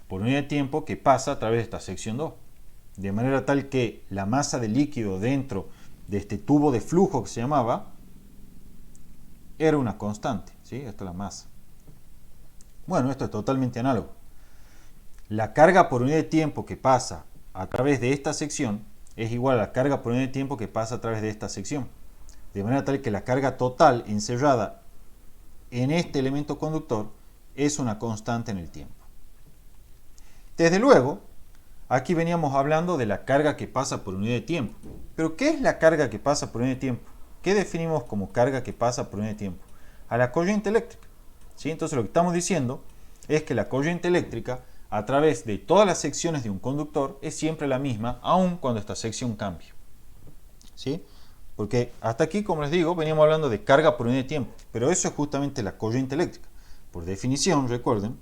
por unidad de tiempo que pasa a través de esta sección 2. De manera tal que la masa de líquido dentro de este tubo de flujo que se llamaba era una constante, ¿sí? Esta es la masa. Bueno, esto es totalmente análogo. La carga por unidad de tiempo que pasa a través de esta sección es igual a la carga por unidad de tiempo que pasa a través de esta sección. De manera tal que la carga total encerrada en este elemento conductor es una constante en el tiempo. Desde luego, aquí veníamos hablando de la carga que pasa por unidad de tiempo. Pero ¿qué es la carga que pasa por unidad de tiempo? ¿Qué definimos como carga que pasa por unidad de tiempo? A la corriente eléctrica. ¿Sí? Entonces lo que estamos diciendo es que la corriente eléctrica a través de todas las secciones de un conductor es siempre la misma, aun cuando esta sección cambie. ¿Sí? Porque hasta aquí, como les digo, veníamos hablando de carga por unidad de tiempo, pero eso es justamente la corriente eléctrica. Por definición, recuerden,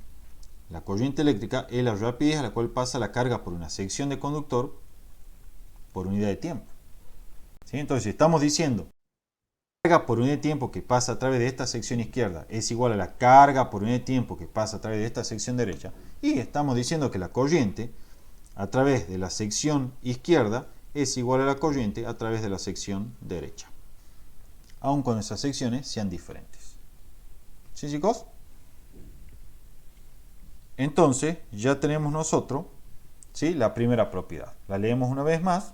la corriente eléctrica es la rapidez a la cual pasa la carga por una sección de conductor por unidad de tiempo. ¿Sí? Entonces, si estamos diciendo que la carga por unidad de tiempo que pasa a través de esta sección izquierda es igual a la carga por unidad de tiempo que pasa a través de esta sección derecha, y estamos diciendo que la corriente a través de la sección izquierda es igual a la corriente a través de la sección derecha, aun cuando esas secciones sean diferentes. ¿Sí, chicos? Entonces, ya tenemos nosotros, ¿sí?, la primera propiedad. La leemos una vez más.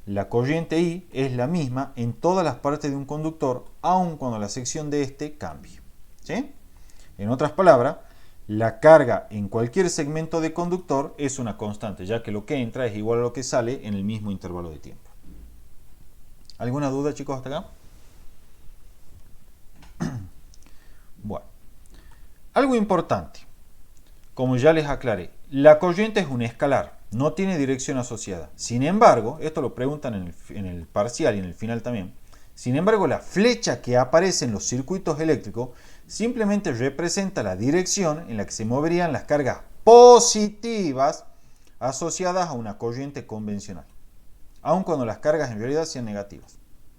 La corriente I es la misma en todas las partes de un conductor, aun cuando la sección de este cambie. ¿Sí? En otras palabras, la carga en cualquier segmento de conductor es una constante, ya que lo que entra es igual a lo que sale en el mismo intervalo de tiempo. ¿Alguna duda, chicos, hasta acá? Bueno, algo importante. Como ya les aclaré, la corriente es un escalar, no tiene dirección asociada. Sin embargo, esto lo preguntan en el parcial y en el final también. Sin embargo, la flecha que aparece en los circuitos eléctricos simplemente representa la dirección en la que se moverían las cargas positivas asociadas a una corriente convencional, aun cuando las cargas en realidad sean negativas.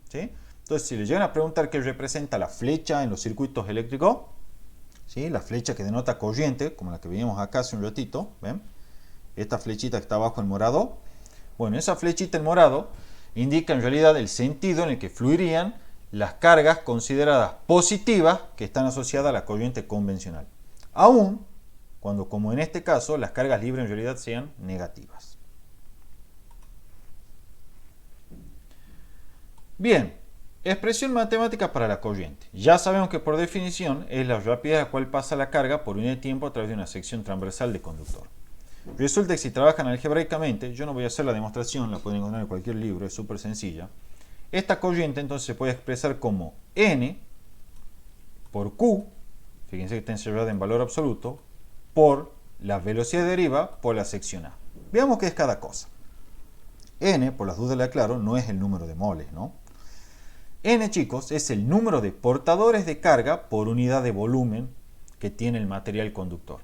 ¿Sí? Entonces, si les llegan a preguntar qué representa la flecha en los circuitos eléctricos, ¿sí?, la flecha que denota corriente, como la que veíamos acá hace un ratito, ¿ven? Esta flechita que está abajo en morado. Bueno, esa flechita en morado indica en realidad el sentido en el que fluirían las cargas consideradas positivas que están asociadas a la corriente convencional, aun cuando, como en este caso, las cargas libres en realidad sean negativas. Bien. Expresión matemática para la corriente. Ya sabemos que por definición es la rapidez a la cual pasa la carga por unidad de tiempo a través de una sección transversal de conductor. Resulta que si trabajan algebraicamente, yo no voy a hacer la demostración, la pueden encontrar en cualquier libro, es súper sencilla. Esta corriente entonces se puede expresar como N por Q, fíjense que está encerrada en valor absoluto, por la velocidad de deriva por la sección A. Veamos qué es cada cosa. N, por las dudas le aclaro, no es el número de moles, ¿no? N, chicos, es el número de portadores de carga por unidad de volumen que tiene el material conductor.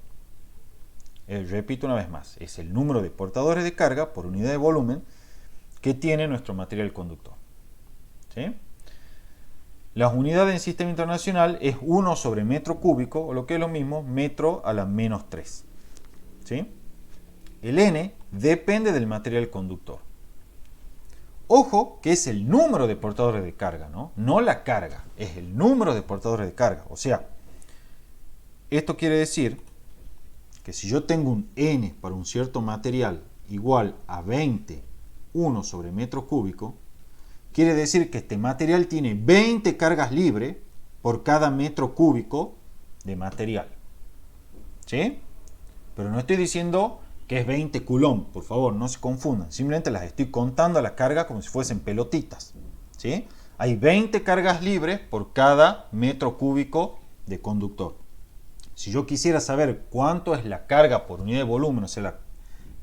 Repito una vez más, es el número de portadores de carga por unidad de volumen que tiene nuestro material conductor. ¿Sí? Las unidades en sistema internacional es 1 sobre metro cúbico, o lo que es lo mismo, metro a la menos 3. ¿Sí? El N depende del material conductor. Ojo que es el número de portadores de carga, no la carga, es el número de portadores de carga. O sea, esto quiere decir que si yo tengo un N para un cierto material igual a 20, 1 sobre metro cúbico, quiere decir que este material tiene 20 cargas libres por cada metro cúbico de material. ¿Sí? Pero no estoy diciendo que es 20 coulomb, por favor, no se confundan. Simplemente las estoy contando a la carga como si fuesen pelotitas. ¿Sí? Hay 20 cargas libres por cada metro cúbico de conductor. Si yo quisiera saber cuánto es la carga por unidad de volumen, o sea,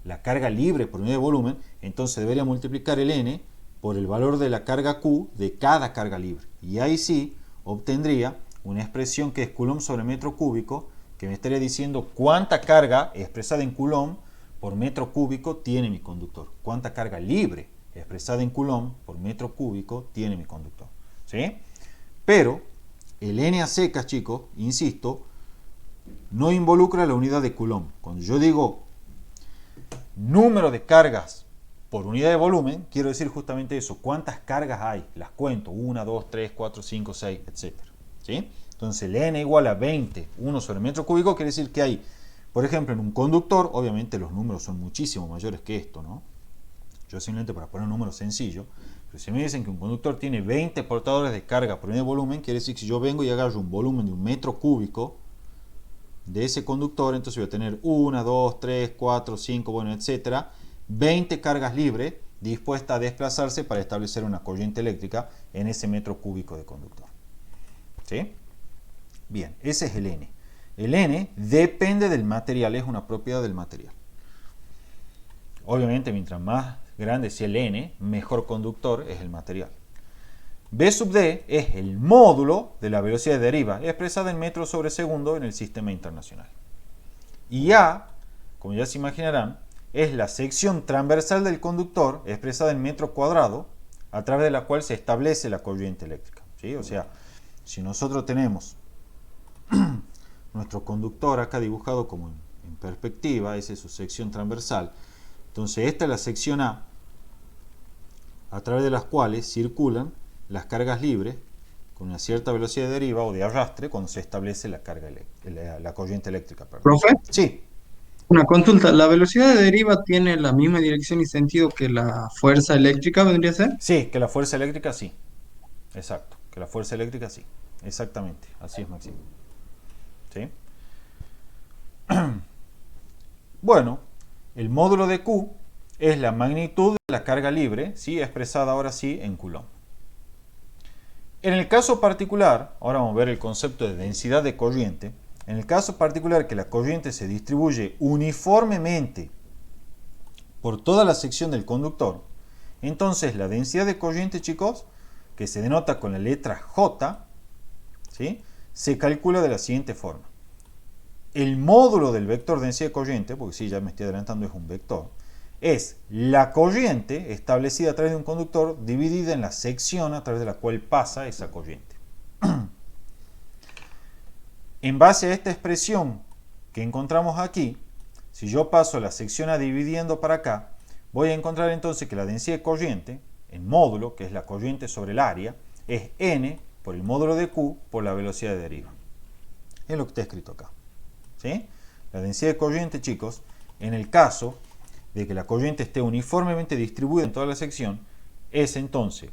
la carga libre por unidad de volumen, entonces debería multiplicar el N por el valor de la carga Q de cada carga libre. Y ahí sí obtendría una expresión que es coulomb sobre metro cúbico, que me estaría diciendo cuánta carga expresada en coulomb por metro cúbico tiene mi conductor. Cuánta carga libre expresada en coulomb por metro cúbico tiene mi conductor. ¿Sí? Pero el N a secas, chicos, insisto, no involucra la unidad de coulomb. Cuando yo digo número de cargas por unidad de volumen, quiero decir justamente eso. ¿Cuántas cargas hay? Las cuento. 1, 2, 3, 4, 5, 6, etc. ¿Sí? Entonces el N igual a 20, 1 sobre metro cúbico, quiere decir que hay, por ejemplo, en un conductor, obviamente los números son muchísimo mayores que esto, ¿no? Yo simplemente para poner un número sencillo, pero si me dicen que un conductor tiene 20 portadores de carga por unidad de volumen, quiere decir que si yo vengo y agarro un volumen de un metro cúbico de ese conductor, entonces voy a tener 1, 2, 3, 4, 5, bueno, etcétera, 20 cargas libres dispuestas a desplazarse para establecer una corriente eléctrica en ese metro cúbico de conductor. ¿Sí? Bien, ese es el N. El N depende del material, es una propiedad del material. Obviamente, mientras más grande sea el N, mejor conductor es el material. B sub D es el módulo de la velocidad de deriva, expresada en metros sobre segundo en el sistema internacional. Y A, como ya se imaginarán, es la sección transversal del conductor, expresada en metro cuadrado, a través de la cual se establece la corriente eléctrica. ¿Sí? O sea, si nosotros tenemos nuestro conductor acá dibujado como en perspectiva, esa es su sección transversal, entonces esta es la sección A través de las cuales circulan las cargas libres con una cierta velocidad de deriva o de arrastre cuando se establece la corriente eléctrica. Perdón. ¿Profe? Sí, Una consulta, ¿la velocidad de deriva tiene la misma dirección y sentido que la fuerza eléctrica vendría a ser? sí, que la fuerza eléctrica sí. Exacto, que la fuerza eléctrica sí. Exactamente, así es, Maximo. ¿Sí? Bueno, el módulo de Q es la magnitud de la carga libre, ¿sí? Expresada ahora sí en Coulomb. En el caso particular, ahora vamos a ver el concepto de densidad de corriente. En el caso particular que la corriente se distribuye uniformemente por toda la sección del conductor, entonces la densidad de corriente, chicos, que se denota con la letra J, ¿sí? Se calcula de la siguiente forma. El módulo del vector densidad de corriente, porque sí, ya me estoy adelantando, es un vector, es la corriente establecida a través de un conductor dividida en la sección a través de la cual pasa esa corriente. En base a esta expresión que encontramos aquí, si yo paso la sección A dividiendo para acá, voy a encontrar entonces que la densidad de corriente, en módulo, que es la corriente sobre el área, es N por el módulo de Q por la velocidad de deriva. Es lo que está escrito acá. ¿Sí? La densidad de corriente, chicos, en el caso de que la corriente esté uniformemente distribuida en toda la sección, es entonces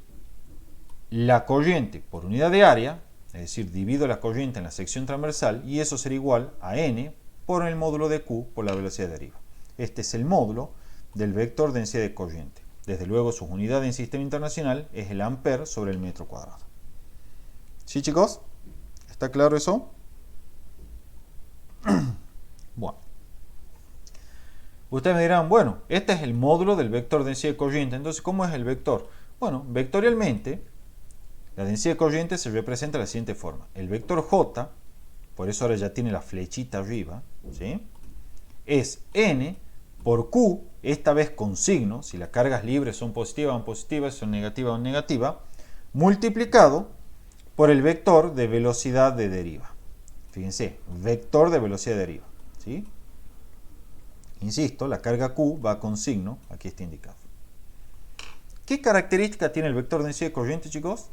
la corriente por unidad de área, es decir, divido la corriente en la sección transversal, y eso será igual a N por el módulo de Q por la velocidad de deriva. Este es el módulo del vector densidad de corriente. Desde luego, su unidad en sistema internacional es el ampere sobre el metro cuadrado. ¿Sí, chicos? ¿Está claro eso? Bueno. Ustedes me dirán, bueno, este es el módulo del vector densidad de corriente. Entonces, ¿cómo es el vector? Bueno, vectorialmente, la densidad de corriente se representa de la siguiente forma. El vector J, por eso ahora ya tiene la flechita arriba, ¿sí? Es N por Q, esta vez con signo, si las cargas libres son positivas, van positivas, si son negativas, van negativas, multiplicado por el vector de velocidad de deriva. Fíjense, vector de velocidad de deriva, ¿sí? Insisto, la carga Q va con signo, aquí está indicado. ¿Qué característica tiene el vector de densidad de corriente, chicos?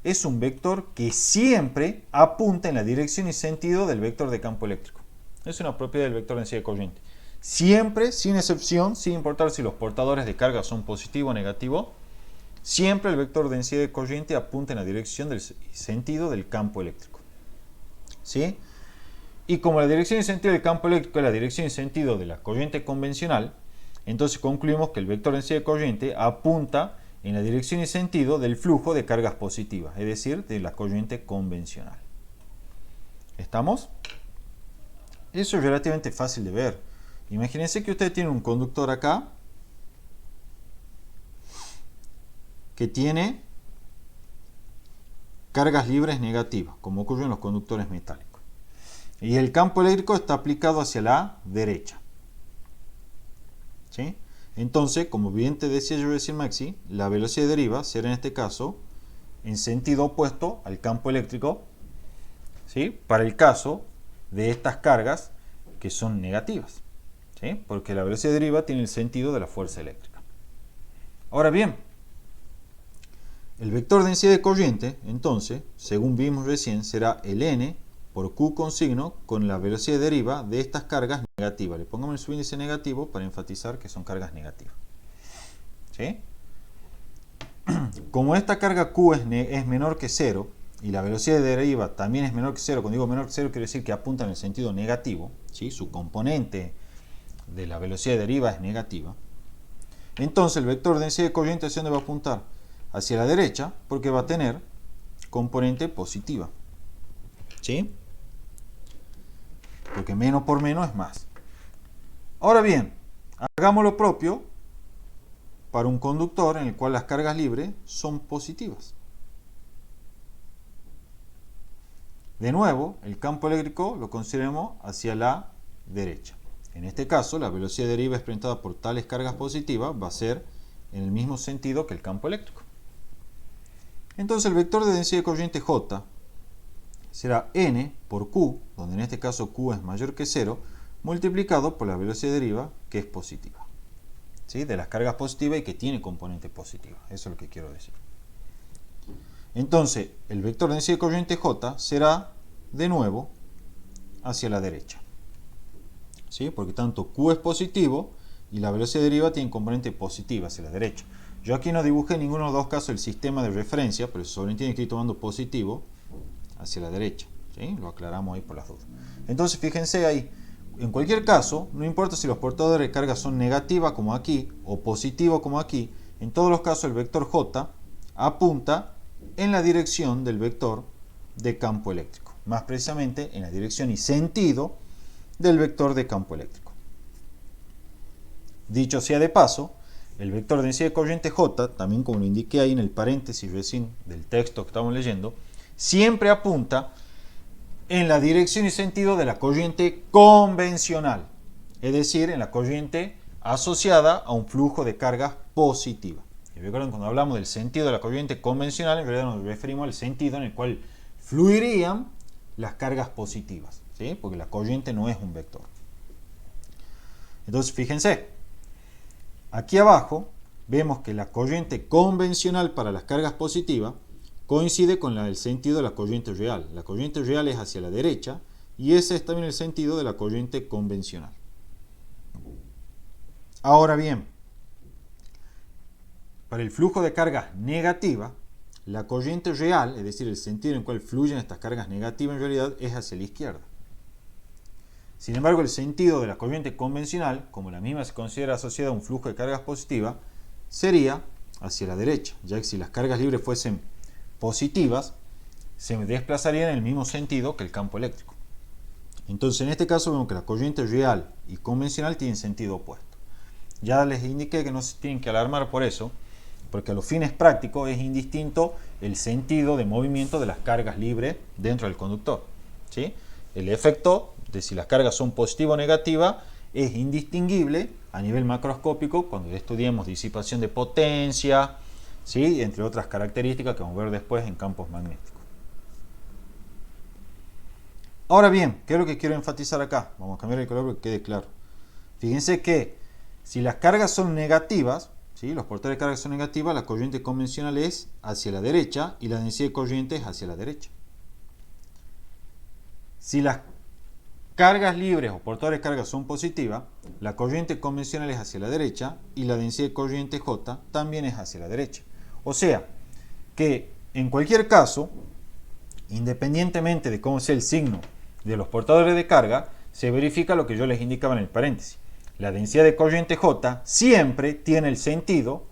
Es un vector que siempre apunta en la dirección y sentido del vector de campo eléctrico. Es una propiedad del vector de densidad de corriente. Siempre, sin excepción, sin importar si los portadores de carga son positivo o negativo, siempre el vector de densidad de corriente apunta en la dirección del sentido del campo eléctrico. ¿Sí? Y como la dirección y sentido del campo eléctrico es la dirección y sentido de la corriente convencional, entonces concluimos que el vector de densidad de corriente apunta en la dirección y sentido del flujo de cargas positivas, es decir, de la corriente convencional. ¿Estamos? Eso es relativamente fácil de ver. Imagínense que ustedes tienen un conductor acá que tiene cargas libres negativas, como ocurre en los conductores metálicos. Y el campo eléctrico está aplicado hacia la derecha. ¿Sí? Entonces, como bien te decía yo recién, Maxi, la velocidad de deriva será en este caso en sentido opuesto al campo eléctrico, ¿sí? Para el caso de estas cargas que son negativas, ¿sí? Porque la velocidad de deriva tiene el sentido de la fuerza eléctrica. Ahora bien, el vector de densidad de corriente, entonces, según vimos recién, será el N por Q con signo con la velocidad de deriva de estas cargas negativas. Le pongamos el subíndice negativo para enfatizar que son cargas negativas. ¿Sí? Como esta carga Q es menor que 0, y la velocidad de deriva también es menor que 0, cuando digo menor que 0 quiere decir que apunta en el sentido negativo, ¿sí? Su componente de la velocidad de deriva es negativa, entonces el vector de densidad de corriente hacia dónde va a apuntar, hacia la derecha, porque va a tener componente positiva, ¿sí? Porque menos por menos es más. Ahora bien, hagamos lo propio para un conductor en el cual las cargas libres son positivas. De nuevo, el campo eléctrico lo consideremos hacia la derecha. En este caso, la velocidad de deriva experimentada por tales cargas positivas va a ser en el mismo sentido que el campo eléctrico. Entonces el vector de densidad de corriente J será N por Q, donde en este caso Q es mayor que 0, multiplicado por la velocidad de deriva, que es positiva, ¿sí? De las cargas positivas y que tiene componente positiva. Eso es lo que quiero decir. Entonces, el vector de densidad de corriente J será, de nuevo, hacia la derecha, ¿sí? Porque tanto Q es positivo y la velocidad de deriva tiene componente positiva hacia la derecha. Yo aquí no dibujé en ninguno de los dos casos el sistema de referencia, pero se sobreentiende que estoy tomando positivo hacia la derecha, ¿sí? Lo aclaramos ahí por las dudas. Entonces, fíjense ahí, en cualquier caso, no importa si los portadores de carga son negativas como aquí o positivos como aquí, en todos los casos el vector J apunta en la dirección del vector de campo eléctrico, más precisamente en la dirección y sentido del vector de campo eléctrico. Dicho sea de paso, el vector de densidad de corriente J, también como lo indiqué ahí en el paréntesis recién del texto que estamos leyendo, siempre apunta en la dirección y sentido de la corriente convencional, es decir, en la corriente asociada a un flujo de cargas positiva. Y recuerden, cuando hablamos del sentido de la corriente convencional, en realidad nos referimos al sentido en el cual fluirían las cargas positivas, ¿sí? Porque la corriente no es un vector. Entonces, fíjense, aquí abajo vemos que la corriente convencional para las cargas positivas coincide con la del sentido de la corriente real. La corriente real es hacia la derecha y ese es también el sentido de la corriente convencional. Ahora bien, para el flujo de cargas negativa, la corriente real, es decir, el sentido en el cual fluyen estas cargas negativas en realidad es hacia la izquierda. Sin embargo, el sentido de la corriente convencional, como la misma se considera asociada a un flujo de cargas positivas, sería hacia la derecha, ya que si las cargas libres fuesen positivas, se desplazarían en el mismo sentido que el campo eléctrico. Entonces, en este caso vemos que la corriente real y convencional tienen sentido opuesto. Ya les indiqué que no se tienen que alarmar por eso, porque a los fines prácticos es indistinto el sentido de movimiento de las cargas libres dentro del conductor, ¿sí? El efecto de si las cargas son positivas o negativas es indistinguible a nivel macroscópico cuando estudiemos disipación de potencia, ¿sí? Entre otras características que vamos a ver después en campos magnéticos. Ahora bien, ¿qué es lo que quiero enfatizar acá? Vamos a cambiar el color para que quede claro. Fíjense que si las cargas son negativas, ¿sí? Los portadores de cargas son negativas, la corriente convencional es hacia la derecha y la densidad de corriente es hacia la derecha. Si las cargas libres o portadores de cargas son positivas, la corriente convencional es hacia la derecha y la densidad de corriente J también es hacia la derecha. O sea, que en cualquier caso, independientemente de cómo sea el signo de los portadores de carga, se verifica lo que yo les indicaba en el paréntesis. La densidad de corriente J siempre tiene el sentido,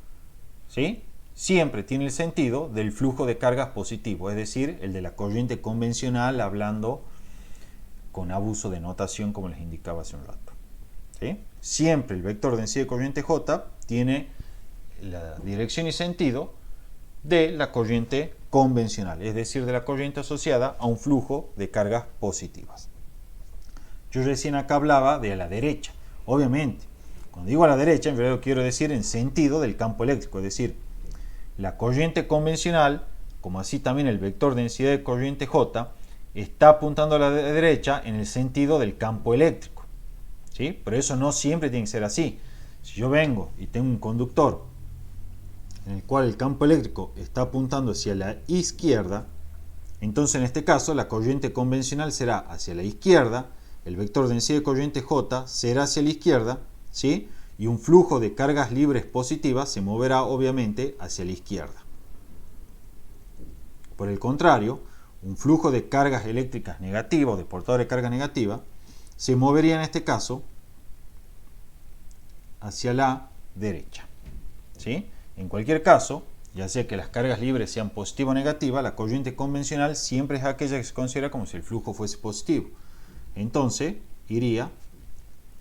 ¿sí? Siempre tiene el sentido del flujo de cargas positivo, es decir, el de la corriente convencional, hablando con abuso de notación como les indicaba hace un rato, ¿sí? Siempre el vector de densidad de corriente J tiene la dirección y sentido de la corriente convencional, es decir, de la corriente asociada a un flujo de cargas positivas. Yo recién acá hablaba de a la derecha. Obviamente, cuando digo a la derecha, en realidad quiero decir en sentido del campo eléctrico, es decir, la corriente convencional, como así también el vector de densidad de corriente J, está apuntando a la derecha en el sentido del campo eléctrico, ¿sí? Pero eso no siempre tiene que ser así. Si yo vengo y tengo un conductor en el cual el campo eléctrico está apuntando hacia la izquierda, entonces en este caso la corriente convencional será hacia la izquierda, el vector de densidad de corriente J será hacia la izquierda, ¿sí? Y un flujo de cargas libres positivas se moverá obviamente hacia la izquierda. Por el contrario, un flujo de cargas eléctricas negativas, de portadores de carga negativa, se movería en este caso hacia la derecha. ¿Sí? En cualquier caso, ya sea que las cargas libres sean positiva o negativa, la corriente convencional siempre es aquella que se considera como si el flujo fuese positivo. Entonces, iría,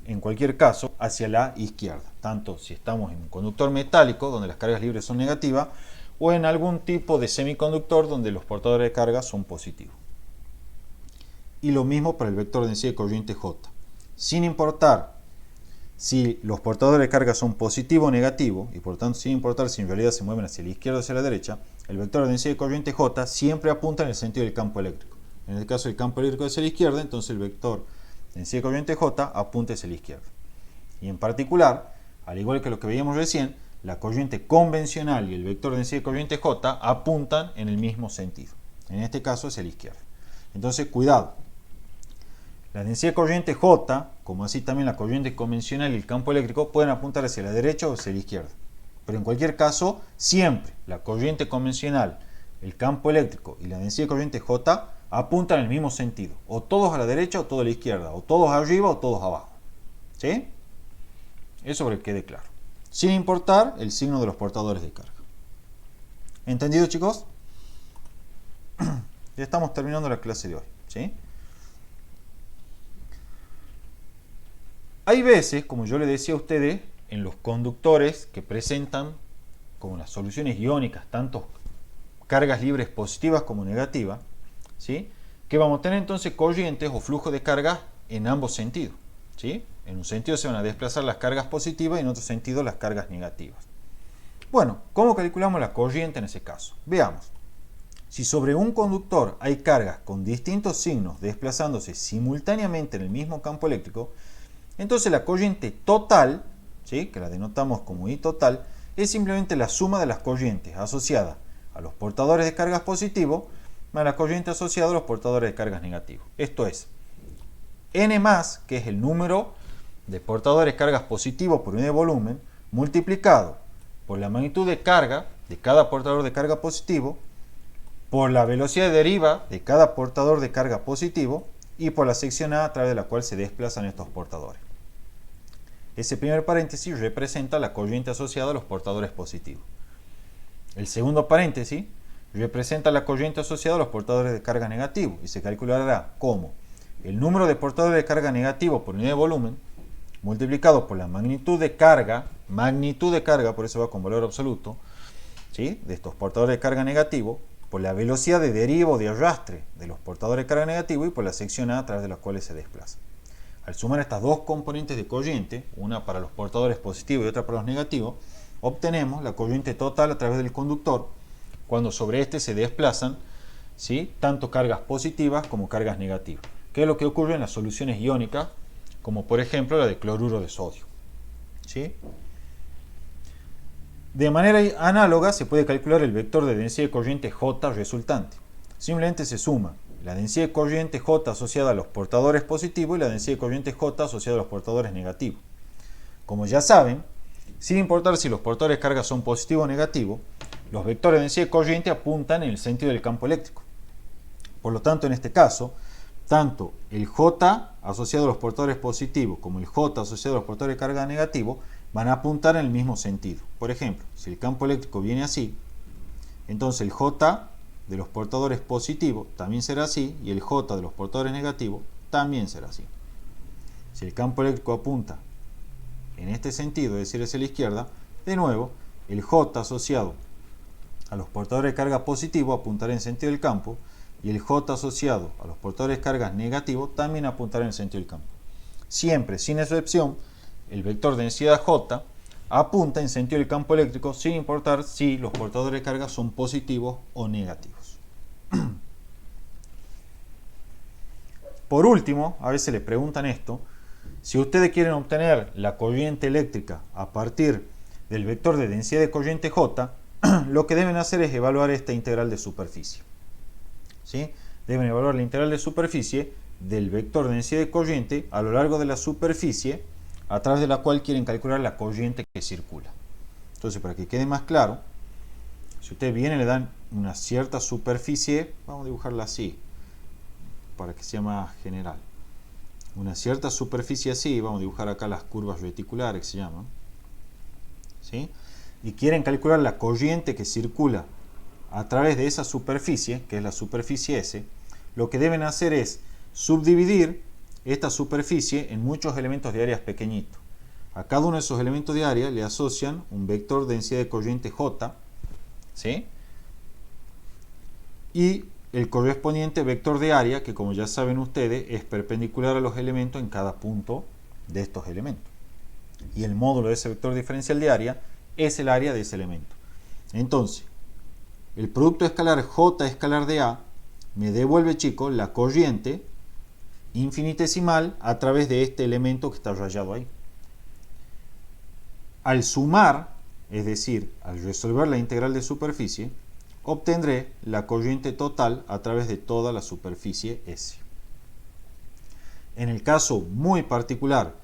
en cualquier caso, hacia la izquierda, tanto si estamos en un conductor metálico, donde las cargas libres son negativas, o en algún tipo de semiconductor, donde los portadores de carga son positivos. Y lo mismo para el vector de densidad de corriente J. Sin importar si los portadores de carga son positivo o negativo, y por tanto sin importar si en realidad se mueven hacia la izquierda o hacia la derecha, el vector de densidad de corriente J siempre apunta en el sentido del campo eléctrico. En el caso del campo eléctrico hacia la izquierda, entonces el vector de densidad de corriente J apunta hacia la izquierda. Y en particular, al igual que lo que veíamos recién, la corriente convencional y el vector de densidad de corriente J apuntan en el mismo sentido. En este caso hacia la izquierda. Entonces, cuidado. La densidad de corriente J, como así también la corriente convencional y el campo eléctrico, pueden apuntar hacia la derecha o hacia la izquierda. Pero en cualquier caso, siempre la corriente convencional, el campo eléctrico y la densidad de corriente J apuntan en el mismo sentido. O todos a la derecha o todos a la izquierda. O todos arriba o todos abajo. ¿Sí? Eso para que quede claro. Sin importar el signo de los portadores de carga. ¿Entendido, chicos? Ya estamos terminando la clase de hoy. ¿Sí? Hay veces, como yo les decía a ustedes, en los conductores que presentan, como las soluciones iónicas, tanto cargas libres positivas como negativas, ¿sí? Que vamos a tener entonces corrientes o flujo de cargas en ambos sentidos. ¿Sí? En un sentido se van a desplazar las cargas positivas y en otro sentido las cargas negativas. Bueno, ¿cómo calculamos la corriente en ese caso? Veamos. Si sobre un conductor hay cargas con distintos signos desplazándose simultáneamente en el mismo campo eléctrico, entonces la corriente total, ¿sí? Que la denotamos como I total, es simplemente la suma de las corrientes asociadas a los portadores de cargas positivos más la corriente asociada a los portadores de cargas negativos. Esto es, N más, que es el número de portadores de cargas positivos por unidad de volumen, multiplicado por la magnitud de carga de cada portador de carga positivo, por la velocidad de deriva de cada portador de carga positivo y por la sección A través de la cual se desplazan estos portadores. Ese primer paréntesis representa la corriente asociada a los portadores positivos. El segundo paréntesis representa la corriente asociada a los portadores de carga negativos y se calculará como el número de portadores de carga negativo por unidad de volumen multiplicado por la magnitud de carga, por eso va con valor absoluto, ¿sí? De estos portadores de carga negativo, por la velocidad de deriva o de arrastre de los portadores de carga negativo y por la sección A través de las cuales se desplaza. Al sumar estas dos componentes de corriente, una para los portadores positivos y otra para los negativos, obtenemos la corriente total a través del conductor cuando sobre este se desplazan, ¿sí? Tanto cargas positivas como cargas negativas. ¿Qué es lo que ocurre en las soluciones iónicas, como por ejemplo la de cloruro de sodio? ¿Sí? De manera análoga se puede calcular el vector de densidad de corriente J resultante. Simplemente se suma la densidad de corriente J asociada a los portadores positivos y la densidad de corriente J asociada a los portadores negativos. Como ya saben, sin importar si los portadores de carga son positivos o negativos, los vectores de densidad de corriente apuntan en el sentido del campo eléctrico. Por lo tanto, en este caso, tanto el J asociado a los portadores positivos como el J asociado a los portadores de carga negativo van a apuntar en el mismo sentido. Por ejemplo, si el campo eléctrico viene así, entonces el J de los portadores positivos también será así y el J de los portadores negativos también será así. Si el campo eléctrico apunta en este sentido, es decir, hacia la izquierda, de nuevo, el J asociado a los portadores de carga positivo apuntará en sentido del campo y el J asociado a los portadores de cargas negativos también apuntará en el sentido del campo. Siempre, sin excepción, el vector de densidad J apunta en sentido del campo eléctrico sin importar si los portadores de carga son positivos o negativos. Por último, a veces le preguntan esto, si ustedes quieren obtener la corriente eléctrica a partir del vector de densidad de corriente J, lo que deben hacer es evaluar esta integral de superficie. ¿Sí? Deben evaluar la integral de superficie del vector de densidad de corriente a lo largo de la superficie a través de la cual quieren calcular la corriente que circula. Entonces, para que quede más claro, si ustedes vienen y le dan una cierta superficie, vamos a dibujarla así, para que sea más general. Una cierta superficie así, vamos a dibujar acá las curvas reticulares que se llaman, ¿sí? Y quieren calcular la corriente que circula a través de esa superficie, que es la superficie S, lo que deben hacer es subdividir esta superficie en muchos elementos de áreas pequeñitos. A cada uno de esos elementos de área le asocian un vector de densidad de corriente J, ¿sí? Y el correspondiente vector de área, que como ya saben ustedes, es perpendicular a los elementos en cada punto de estos elementos. Y el módulo de ese vector diferencial de área es el área de ese elemento. Entonces, el producto escalar J escalar de A me devuelve, chicos, la corriente infinitesimal a través de este elemento que está rayado ahí. Al sumar, es decir, al resolver la integral de superficie, obtendré la corriente total a través de toda la superficie S. En el caso muy particular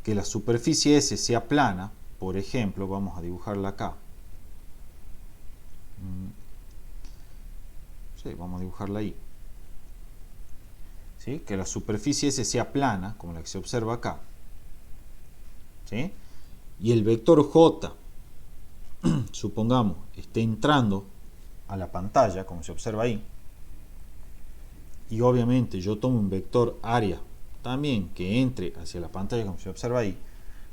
que la superficie S sea plana, por ejemplo, vamos a dibujarla acá. Sí, vamos a dibujarla ahí. ¿Sí? Que la superficie S sea plana, como la que se observa acá. ¿Sí? Y el vector J, supongamos, esté entrando a la pantalla, como se observa ahí, y obviamente yo tomo un vector área también que entre hacia la pantalla, como se observa ahí.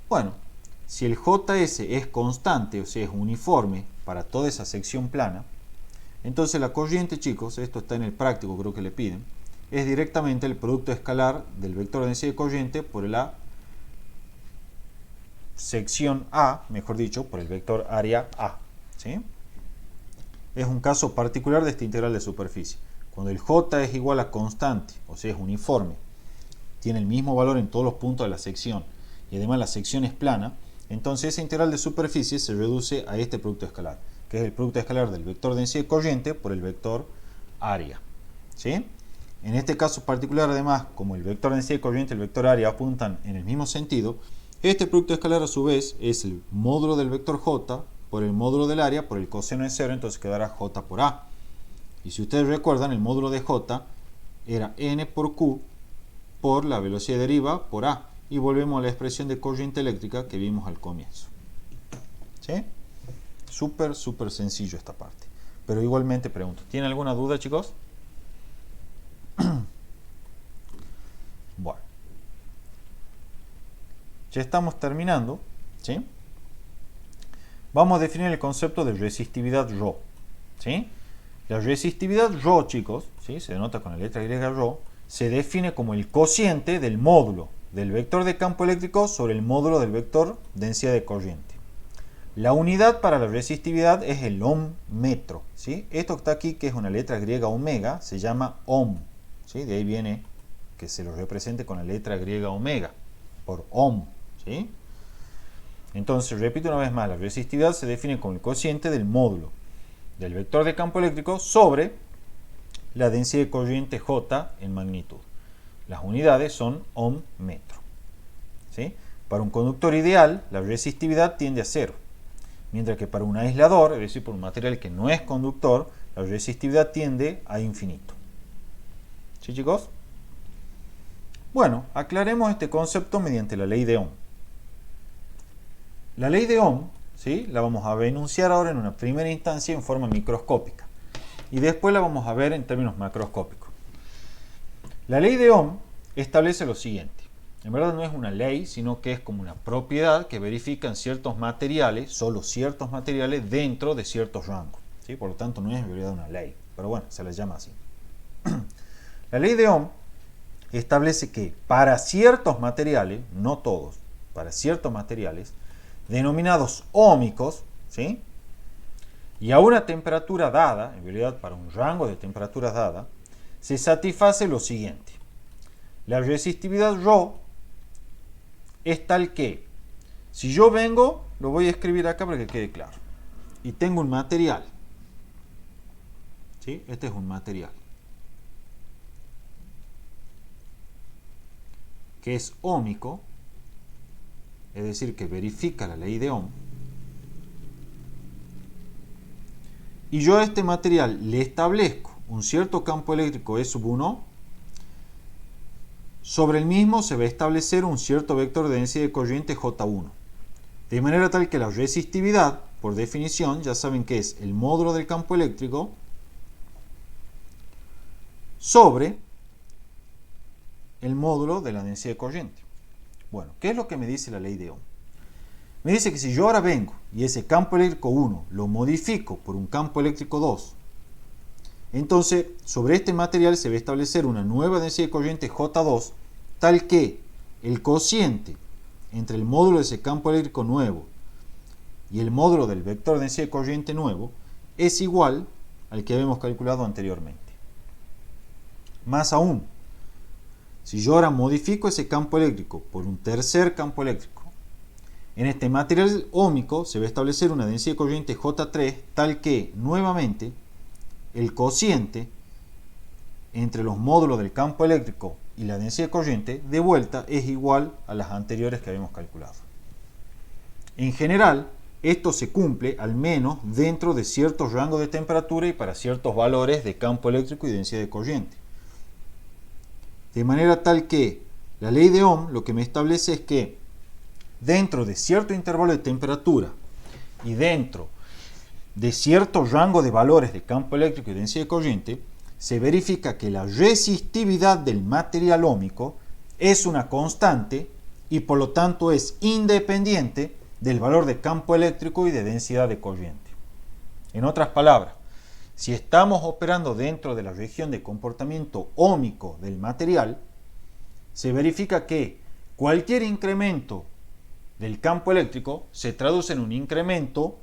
Bueno, si el JS es constante, o sea, es uniforme para toda esa sección plana, entonces la corriente, chicos, esto está en el práctico, creo que le piden, es directamente el producto escalar del vector de densidad de corriente por la sección A, mejor dicho, por el vector área A, ¿sí? Es un caso particular de esta integral de superficie. Cuando el J es igual a constante, o sea, es uniforme, tiene el mismo valor en todos los puntos de la sección, y además la sección es plana, entonces esa integral de superficie se reduce a este producto escalar, que es el producto escalar del vector de densidad de corriente por el vector área, ¿sí? En este caso particular, además, como el vector de densidad de corriente y el vector área apuntan en el mismo sentido, este producto escalar a su vez es el módulo del vector J por el módulo del área por el coseno de 0, entonces quedará J por A. Y si ustedes recuerdan, el módulo de J era N por Q por la velocidad de deriva por A. Y volvemos a la expresión de corriente eléctrica que vimos al comienzo. ¿Sí? Súper sencillo esta parte. Pero igualmente pregunto, ¿tienen alguna duda, chicos? Bueno. Ya estamos terminando, ¿sí? Vamos a definir el concepto de resistividad ρ, ¿sí? La resistividad ρ, chicos, ¿sí? Se denota con la letra griega ρ, se define como el cociente del módulo del vector de campo eléctrico sobre el módulo del vector densidad de corriente. La unidad para la resistividad es el ohmmetro, ¿sí? Esto que está aquí, que es una letra griega omega, se llama ohm, ¿sí? De ahí viene que se lo represente con la letra griega omega, por ohm, ¿sí? Entonces, repito una vez más, la resistividad se define como el cociente del módulo del vector de campo eléctrico sobre la densidad de corriente J en magnitud. Las unidades son ohm-metro, ¿sí? Para un conductor ideal, la resistividad tiende a 0, mientras que para un aislador, es decir, por un material que no es conductor, la resistividad tiende a infinito. ¿Sí, chicos? Bueno, aclaremos este concepto mediante la ley de Ohm. La ley de Ohm, ¿sí? La vamos a enunciar ahora en una primera instancia en forma microscópica y después la vamos a ver en términos macroscópicos. La ley de Ohm establece lo siguiente. En verdad no es una ley, sino que es como una propiedad que verifican ciertos materiales, solo ciertos materiales dentro de ciertos rangos, ¿sí? Por lo tanto no es en realidad una ley, pero bueno, se les llama así. La ley de Ohm establece que para ciertos materiales, no todos, para ciertos materiales, denominados óhmicos, ¿sí? Y a una temperatura dada, en realidad para un rango de temperaturas dada, se satisface lo siguiente. La resistividad ρ es tal que, si yo vengo, lo voy a escribir acá para que quede claro, y tengo un material, ¿sí? Este es un material que es óhmico, es decir, que verifica la ley de Ohm, y yo a este material le establezco un cierto campo eléctrico E sub 1, sobre el mismo se va a establecer un cierto vector de densidad de corriente J1. De manera tal que la resistividad, por definición, ya saben que es el módulo del campo eléctrico sobre el módulo de la densidad de corriente. Bueno, ¿qué es lo que me dice la ley de Ohm? Me dice que si yo ahora vengo y ese campo eléctrico 1 lo modifico por un campo eléctrico 2, entonces sobre este material se va a establecer una nueva densidad de corriente J2, tal que el cociente entre el módulo de ese campo eléctrico nuevo y el módulo del vector de densidad de corriente nuevo es igual al que habíamos calculado anteriormente. Más aún, si yo ahora modifico ese campo eléctrico por un tercer campo eléctrico, en este material óhmico se va a establecer una densidad de corriente J3 tal que, nuevamente, el cociente entre los módulos del campo eléctrico y la densidad de corriente de vuelta es igual a las anteriores que habíamos calculado. En general, esto se cumple al menos dentro de ciertos rangos de temperatura y para ciertos valores de campo eléctrico y densidad de corriente. De manera tal que la ley de Ohm lo que me establece es que dentro de cierto intervalo de temperatura y dentro de cierto rango de valores de campo eléctrico y densidad de corriente, se verifica que la resistividad del material óhmico es una constante y por lo tanto es independiente del valor de campo eléctrico y de densidad de corriente. En otras palabras, si estamos operando dentro de la región de comportamiento óhmico del material, se verifica que cualquier incremento del campo eléctrico se traduce en un incremento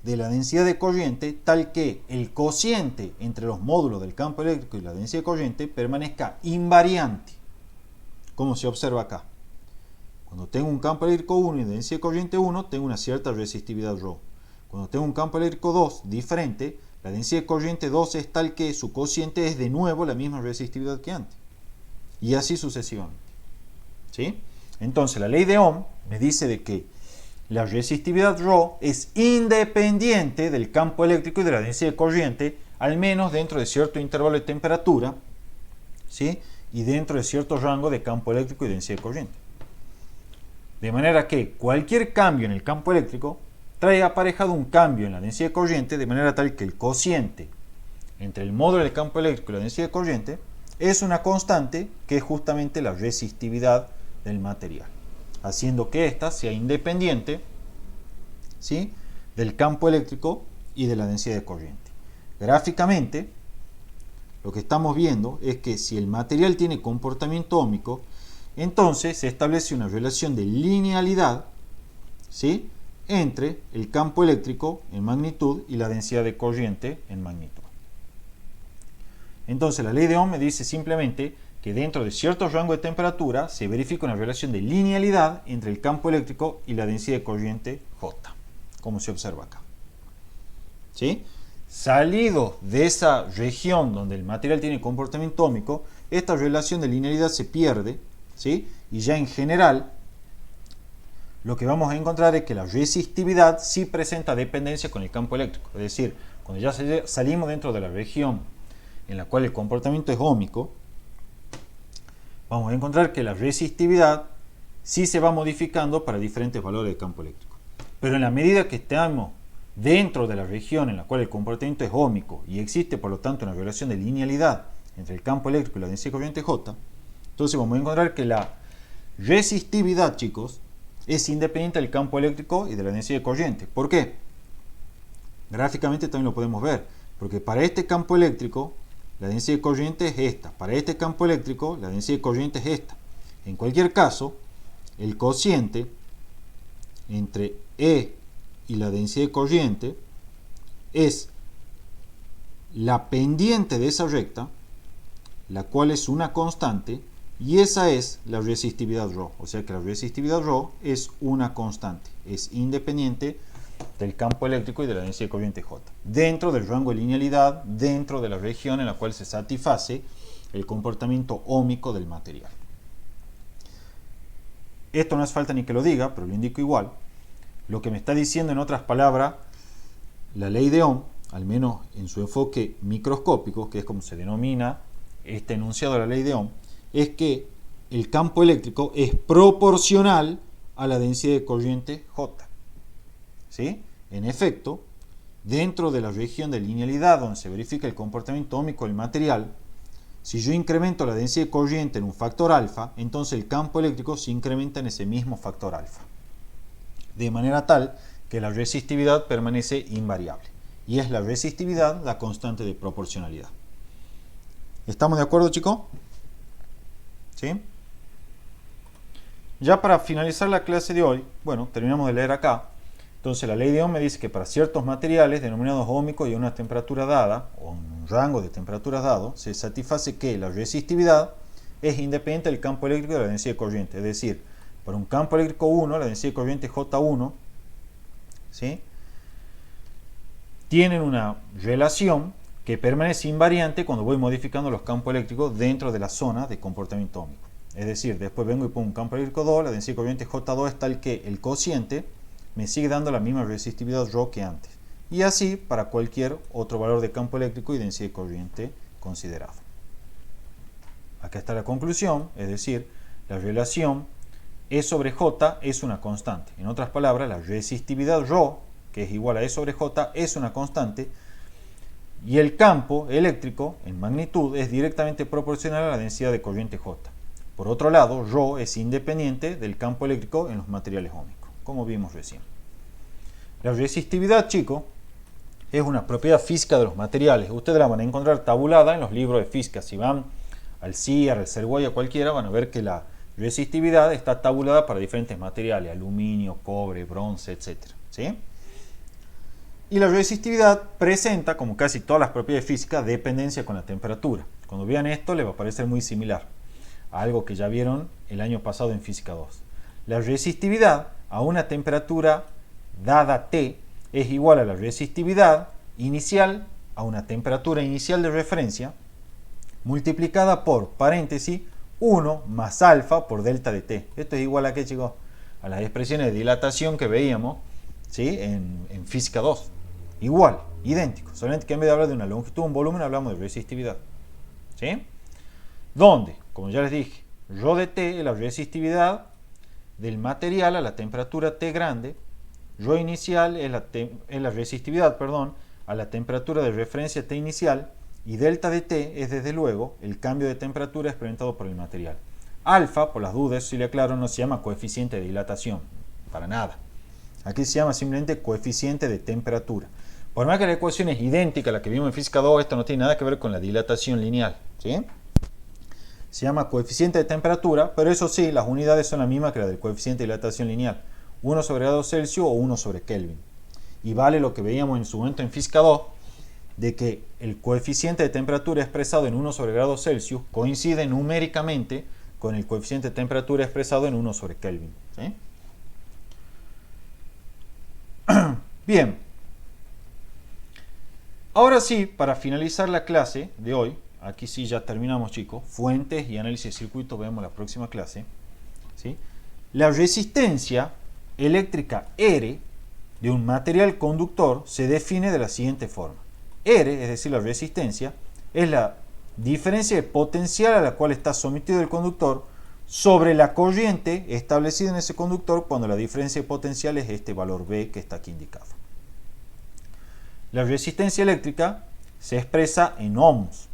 de la densidad de corriente tal que el cociente entre los módulos del campo eléctrico y la densidad de corriente permanezca invariante, como se observa acá. Cuando tengo un campo eléctrico 1 y densidad de corriente 1, tengo una cierta resistividad ρ. Cuando tengo un campo eléctrico 2 diferente, la densidad de corriente 2 es tal que su cociente es de nuevo la misma resistividad que antes. Y así sucesivamente. ¿Sí? Entonces la ley de Ohm me dice de que la resistividad ρ es independiente del campo eléctrico y de la densidad de corriente, al menos dentro de cierto intervalo de temperatura, ¿sí? Y dentro de cierto rango de campo eléctrico y densidad de corriente. De manera que cualquier cambio en el campo eléctrico trae aparejado un cambio en la densidad de corriente, de manera tal que el cociente entre el módulo del campo eléctrico y la densidad de corriente es una constante que es justamente la resistividad del material, haciendo que ésta sea independiente, ¿sí?, del campo eléctrico y de la densidad de corriente. Gráficamente, lo que estamos viendo es que si el material tiene comportamiento óhmico, entonces se establece una relación de linealidad, ¿sí?, entre el campo eléctrico en magnitud y la densidad de corriente en magnitud. Entonces la ley de Ohm me dice simplemente que dentro de cierto rango de temperatura se verifica una relación de linealidad entre el campo eléctrico y la densidad de corriente J, como se observa acá. ¿Sí? Salido de esa región donde el material tiene comportamiento óhmico, esta relación de linealidad se pierde, ¿sí? Y ya en general lo que vamos a encontrar es que la resistividad sí presenta dependencia con el campo eléctrico. Es decir, cuando ya salimos dentro de la región en la cual el comportamiento es óhmico, vamos a encontrar que la resistividad sí se va modificando para diferentes valores de campo eléctrico. Pero en la medida que estamos dentro de la región en la cual el comportamiento es óhmico y existe por lo tanto una relación de linealidad entre el campo eléctrico y la densidad de corriente J, entonces vamos a encontrar que la resistividad, chicos, es independiente del campo eléctrico y de la densidad de corriente. ¿Por qué? Gráficamente también lo podemos ver, porque para este campo eléctrico la densidad de corriente es esta, para este campo eléctrico la densidad de corriente es esta. En cualquier caso, el cociente entre E y la densidad de corriente es la pendiente de esa recta, la cual es una constante, y esa es la resistividad ρ. O sea que la resistividad ρ es una constante, es independiente del campo eléctrico y de la densidad de corriente J, dentro del rango de linealidad, dentro de la región en la cual se satisface el comportamiento óhmico del material. Esto no hace falta ni que lo diga, pero lo indico igual. Lo que me está diciendo en otras palabras la ley de Ohm al menos en su enfoque microscópico, que es como se denomina este enunciado de la ley de Ohm, es que el campo eléctrico es proporcional a la densidad de corriente J. ¿Sí? En efecto, dentro de la región de linealidad donde se verifica el comportamiento óhmico del material, si yo incremento la densidad de corriente en un factor alfa, entonces el campo eléctrico se incrementa en ese mismo factor alfa. De manera tal que la resistividad permanece invariable. Y es la resistividad la constante de proporcionalidad. ¿Estamos de acuerdo, chicos? ¿Sí? Ya para finalizar la clase de hoy, bueno, terminamos de leer acá. Entonces la ley de Ohm me dice que para ciertos materiales denominados óhmicos y a una temperatura dada, o un rango de temperaturas dado, se satisface que la resistividad es independiente del campo eléctrico de la densidad de corriente. Es decir, para un campo eléctrico 1, la densidad de corriente J1, ¿sí?, tienen una relación que permanece invariante cuando voy modificando los campos eléctricos dentro de la zona de comportamiento óhmico. Es decir, después vengo y pongo un campo eléctrico 2, la densidad de corriente J2 es tal que el cociente me sigue dando la misma resistividad ρ que antes. Y así para cualquier otro valor de campo eléctrico y densidad de corriente considerado. Acá está la conclusión, es decir, la relación E sobre J es una constante. En otras palabras, la resistividad ρ, que es igual a E sobre J, es una constante. Y el campo eléctrico en magnitud es directamente proporcional a la densidad de corriente J. Por otro lado, ρ es independiente del campo eléctrico en los materiales óhmicos, como vimos recién. La resistividad, chicos, es una propiedad física de los materiales. Ustedes la van a encontrar tabulada en los libros de física. Si van al CIAR, al CERWAI, a cualquiera, van a ver que la resistividad está tabulada para diferentes materiales, aluminio, cobre, bronce, etc. ¿Sí? Y la resistividad presenta, como casi todas las propiedades físicas, dependencia con la temperatura. Cuando vean esto les va a parecer muy similar a algo que ya vieron el año pasado en Física 2. La resistividad a una temperatura dada T es igual a la resistividad inicial a una temperatura inicial de referencia multiplicada por, paréntesis, 1 más alfa por delta de T. Esto es igual a ¿qué, chicos? A las expresiones de dilatación que veíamos, ¿sí?, en Física 2. Igual, idéntico. Solamente que en vez de hablar de una longitud o un volumen, hablamos de resistividad. ¿Sí? Donde, como ya les dije, ρ de T es la resistividad del material a la temperatura T grande. ρ inicial es la resistividad, a la temperatura de referencia T inicial. Y delta de T es, desde luego, el cambio de temperatura experimentado por el material. Alfa, por las dudas, si le aclaro, no se llama coeficiente de dilatación, para nada. Aquí se llama simplemente coeficiente de temperatura. Por más que la ecuación es idéntica a la que vimos en Física 2, esto no tiene nada que ver con la dilatación lineal, ¿sí? Se llama coeficiente de temperatura, pero eso sí, las unidades son las mismas que las del coeficiente de dilatación lineal. 1 sobre grado Celsius o 1 sobre Kelvin. Y vale lo que veíamos en su momento en Física 2, de que el coeficiente de temperatura expresado en 1 sobre grado Celsius coincide numéricamente con el coeficiente de temperatura expresado en 1 sobre Kelvin. ¿Sí? Bien. Ahora sí, para finalizar la clase de hoy, aquí sí ya terminamos, chicos, fuentes y análisis de circuitos, vemos la próxima clase. ¿Sí? La resistencia eléctrica R de un material conductor se define de la siguiente forma. R, es decir, la resistencia, es la diferencia de potencial a la cual está sometido el conductor sobre la corriente establecida en ese conductor cuando la diferencia de potencial es este valor B que está aquí indicado. La resistencia eléctrica se expresa en ohms,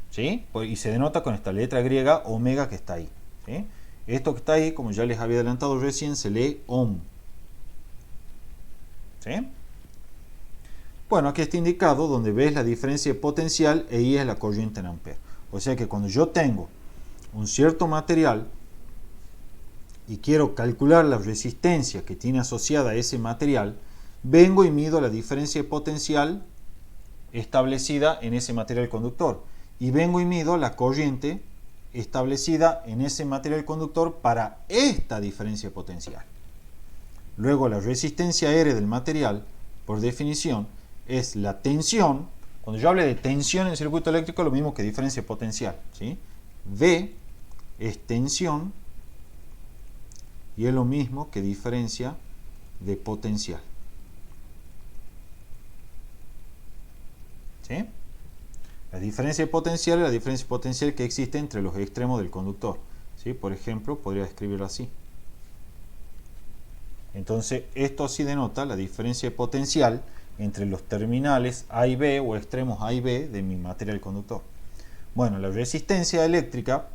¿sí?, y se denota con esta letra griega omega que está ahí. ¿Sí? Esto que está ahí, como ya les había adelantado recién, se lee ohm. ¿Sí? Bueno, aquí está indicado donde ves la diferencia de potencial e I es la corriente en amperes. O sea que cuando yo tengo un cierto material y quiero calcular la resistencia que tiene asociada a ese material, vengo y mido la diferencia de potencial establecida en ese material conductor. Y vengo y mido la corriente establecida en ese material conductor para esta diferencia de potencial. Luego la resistencia R del material, por definición, es la tensión. Cuando yo hable de tensión en circuito eléctrico, lo mismo que diferencia potencial, ¿sí? V es tensión y es lo mismo que diferencia de potencial. ¿sí? La diferencia de potencial es la diferencia potencial que existe entre los extremos del conductor, ¿sí? Por ejemplo, podría escribirlo así. Entonces, esto así denota la diferencia de potencial entre los terminales A y B o extremos A y B de mi material conductor. Bueno, la resistencia eléctrica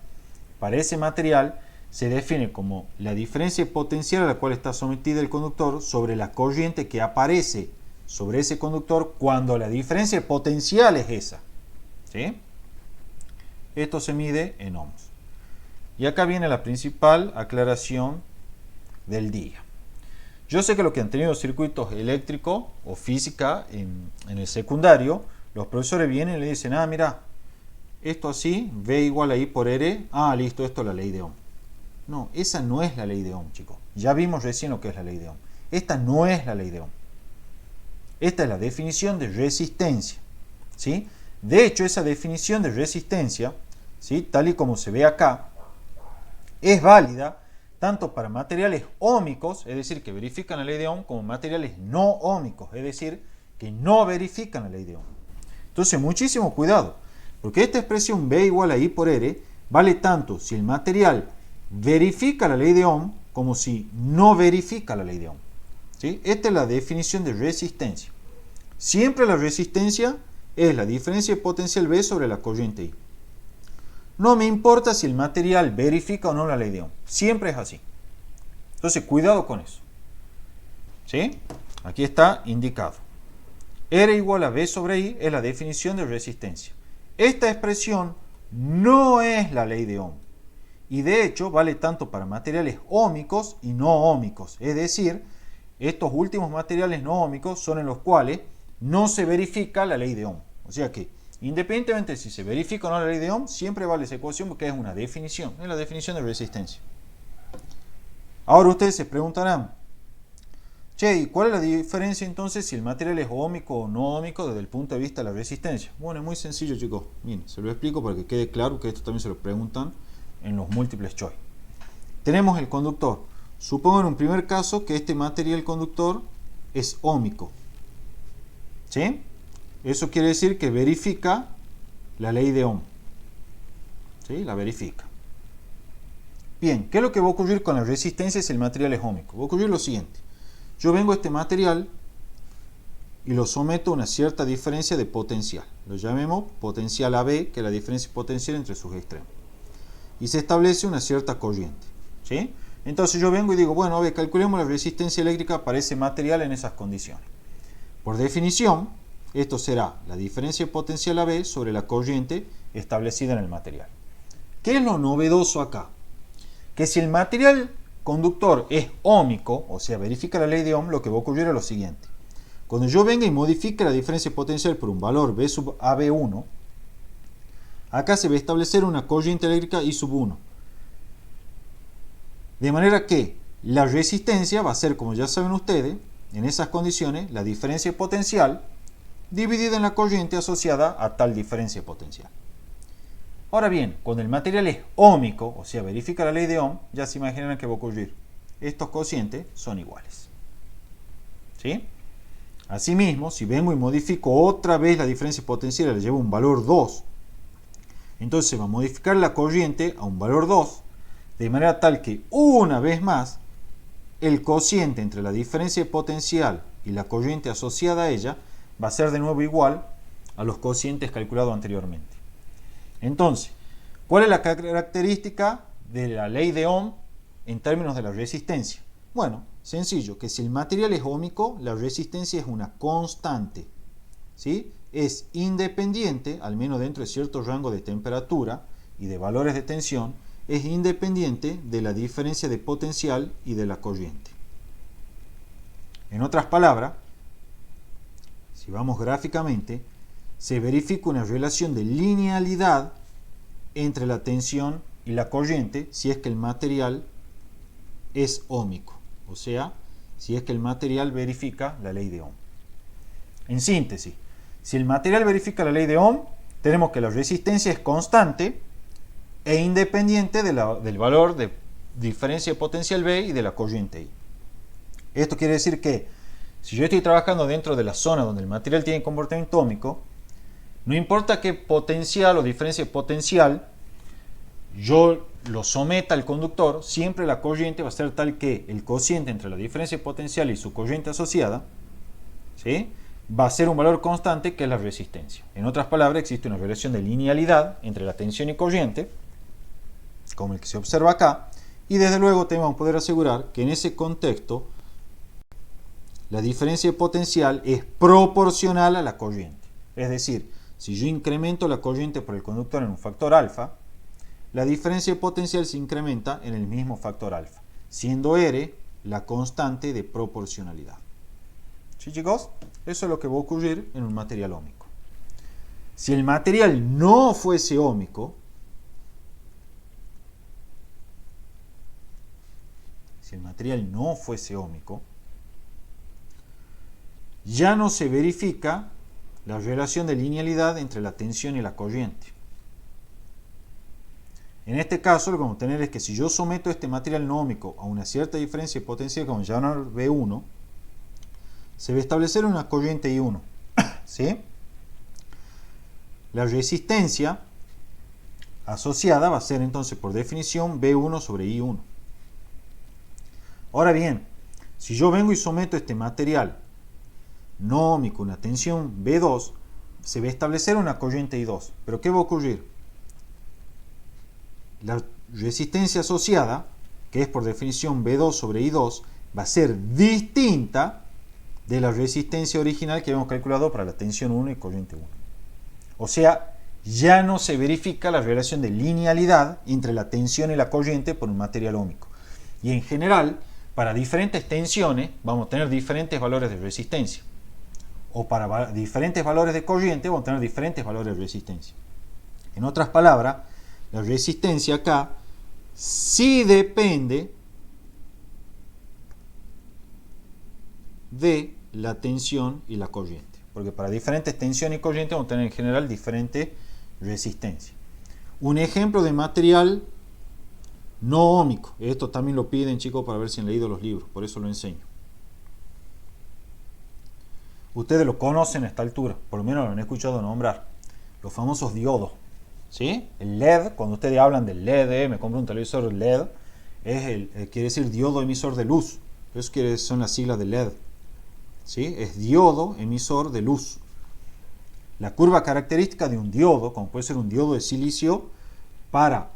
para ese material se define como la diferencia potencial a la cual está sometida el conductor sobre la corriente que aparece sobre ese conductor cuando la diferencia potencial es esa, ¿sí? Esto se mide en ohms. Y acá viene la principal aclaración del día. Yo sé que los que han tenido circuitos eléctricos o física en el secundario, los profesores vienen y le dicen, ah, mira, esto así, V igual a I por R, ah, listo, esto es la ley de Ohm. No, esa no es la ley de Ohm, chicos. Ya vimos recién lo que es la ley de Ohm. Esta no es la ley de Ohm. Esta es la definición de resistencia, ¿sí? De hecho, esa definición de resistencia, ¿sí?, tal y como se ve acá, es válida tanto para materiales óhmicos, es decir, que verifican la ley de Ohm, como materiales no óhmicos, es decir, que no verifican la ley de Ohm. Entonces, muchísimo cuidado, porque esta expresión V igual a I por R vale tanto si el material verifica la ley de Ohm como si no verifica la ley de Ohm, ¿sí? Esta es la definición de resistencia. Siempre la resistencia es la diferencia de potencial V sobre la corriente I. No me importa si el material verifica o no la ley de Ohm. Siempre es así. Entonces, cuidado con eso, ¿sí? Aquí está indicado. R igual a V sobre I es la definición de resistencia. Esta expresión no es la ley de Ohm. Y de hecho vale tanto para materiales óhmicos y no óhmicos. Es decir, estos últimos materiales no óhmicos son en los cuales no se verifica la ley de Ohm. O sea que, independientemente de si se verifica o no la ley de Ohm, siempre vale esa ecuación porque es una definición. Es la definición de resistencia. Ahora ustedes se preguntarán, che, ¿y cuál es la diferencia entonces si el material es óhmico o no óhmico desde el punto de vista de la resistencia? Bueno, es muy sencillo, chicos. Miren, se lo explico para que quede claro que esto también se lo preguntan en los múltiples choice. Tenemos el conductor. Supongo en un primer caso que este material conductor es óhmico, ¿sí? Eso quiere decir que verifica la ley de Ohm, ¿sí? La verifica. Bien, ¿qué es lo que va a ocurrir con la resistencia si el material es óhmico? Va a ocurrir lo siguiente. Yo vengo a este material y lo someto a una cierta diferencia de potencial. Lo llamemos potencial AB, que es la diferencia potencial entre sus extremos. Y se establece una cierta corriente, ¿sí? Entonces yo vengo y digo, bueno, a ver, calculemos la resistencia eléctrica para ese material en esas condiciones. Por definición, esto será la diferencia de potencial AB sobre la corriente establecida en el material. ¿Qué es lo novedoso acá? Que si el material conductor es óhmico, o sea, verifica la ley de Ohm, lo que va a ocurrir es lo siguiente. Cuando yo venga y modifique la diferencia de potencial por un valor V sub AB1, acá se va a establecer una corriente eléctrica I sub 1. De manera que la resistencia va a ser, como ya saben ustedes, en esas condiciones, la diferencia de potencial dividida en la corriente asociada a tal diferencia de potencial. Ahora bien, cuando el material es óhmico, o sea, verifica la ley de Ohm, ya se imaginan que va a ocurrir. Estos cocientes son iguales, ¿sí? Asimismo, si vengo y modifico otra vez la diferencia de potencial, le llevo un valor 2, entonces se va a modificar la corriente a un valor 2, de manera tal que una vez más el cociente entre la diferencia de potencial y la corriente asociada a ella va a ser de nuevo igual a los cocientes calculados anteriormente. Entonces, ¿cuál es la característica de la ley de Ohm en términos de la resistencia? Bueno, sencillo, que si el material es óhmico, la resistencia es una constante, ¿sí? Es independiente, al menos dentro de cierto rango de temperatura y de valores de tensión, es independiente de la diferencia de potencial y de la corriente. En otras palabras, si vamos gráficamente, se verifica una relación de linealidad entre la tensión y la corriente si es que el material es óhmico, o sea, si es que el material verifica la ley de Ohm. En síntesis, si el material verifica la ley de Ohm, tenemos que la resistencia es constante e independiente del valor de diferencia de potencial V y de la corriente I. Esto quiere decir que si yo estoy trabajando dentro de la zona donde el material tiene comportamiento óhmico, No importa qué potencial o diferencia de potencial yo lo someta al conductor, siempre la corriente va a ser tal que el cociente entre la diferencia de potencial y su corriente asociada, ¿sí?, va a ser un valor constante, que es la resistencia. En otras palabras, existe una relación de linealidad entre la tensión y corriente, como el que se observa acá, y desde luego tenemos que poder asegurar que en ese contexto la diferencia de potencial es proporcional a la corriente. Es decir, si yo incremento la corriente por el conductor en un factor alfa, la diferencia de potencial se incrementa en el mismo factor alfa, siendo R la constante de proporcionalidad. ¿Sí, chicos? Eso es lo que va a ocurrir en un material óhmico. Si el material no fuese óhmico, ya no se verifica la relación de linealidad entre la tensión y la corriente. En este caso, lo que vamos a tener es que si yo someto este material no óhmico a una cierta diferencia de potencial, como ya no V1, se va a establecer una corriente I1. ¿Sí? La resistencia asociada va a ser entonces, por definición, V1 sobre I1. Ahora bien, si yo vengo y someto este material no óhmico a una tensión V2, se va a establecer una corriente I2. ¿Pero qué va a ocurrir? La resistencia asociada, que es por definición V2 sobre I2, va a ser distinta de la resistencia original que habíamos calculado para la tensión 1 y corriente 1. O sea, ya no se verifica la relación de linealidad entre la tensión y la corriente por un material óhmico. Y en general, para diferentes tensiones vamos a tener diferentes valores de resistencia. O para diferentes valores de corriente vamos a tener diferentes valores de resistencia. En otras palabras, la resistencia acá sí depende de la tensión y la corriente, porque para diferentes tensiones y corriente vamos a tener en general diferente resistencia. Un ejemplo de material no óhmico, esto también lo piden, chicos, para ver si han leído los libros, por eso lo enseño. Ustedes lo conocen a esta altura, por lo menos lo han escuchado nombrar, los famosos diodos, ¿sí? El LED, cuando ustedes hablan del LED, me compro un televisor LED, quiere decir diodo emisor de luz, eso son las siglas de LED. ¿Sí? Es diodo emisor de luz. La curva característica de un diodo, como puede ser un diodo de silicio, para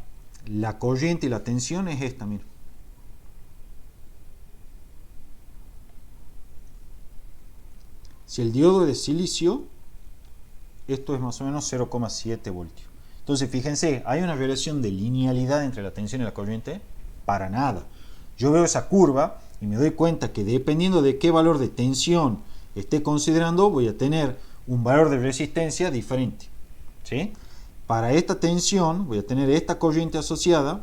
la corriente y la tensión es esta, mira. Si el diodo es de silicio, esto es más o menos 0,7 voltios. Entonces, fíjense, ¿hay una relación de linealidad entre la tensión y la corriente? Para nada. Yo veo esa curva y me doy cuenta que dependiendo de qué valor de tensión esté considerando, voy a tener un valor de resistencia diferente. ¿Sí? Para esta tensión voy a tener esta corriente asociada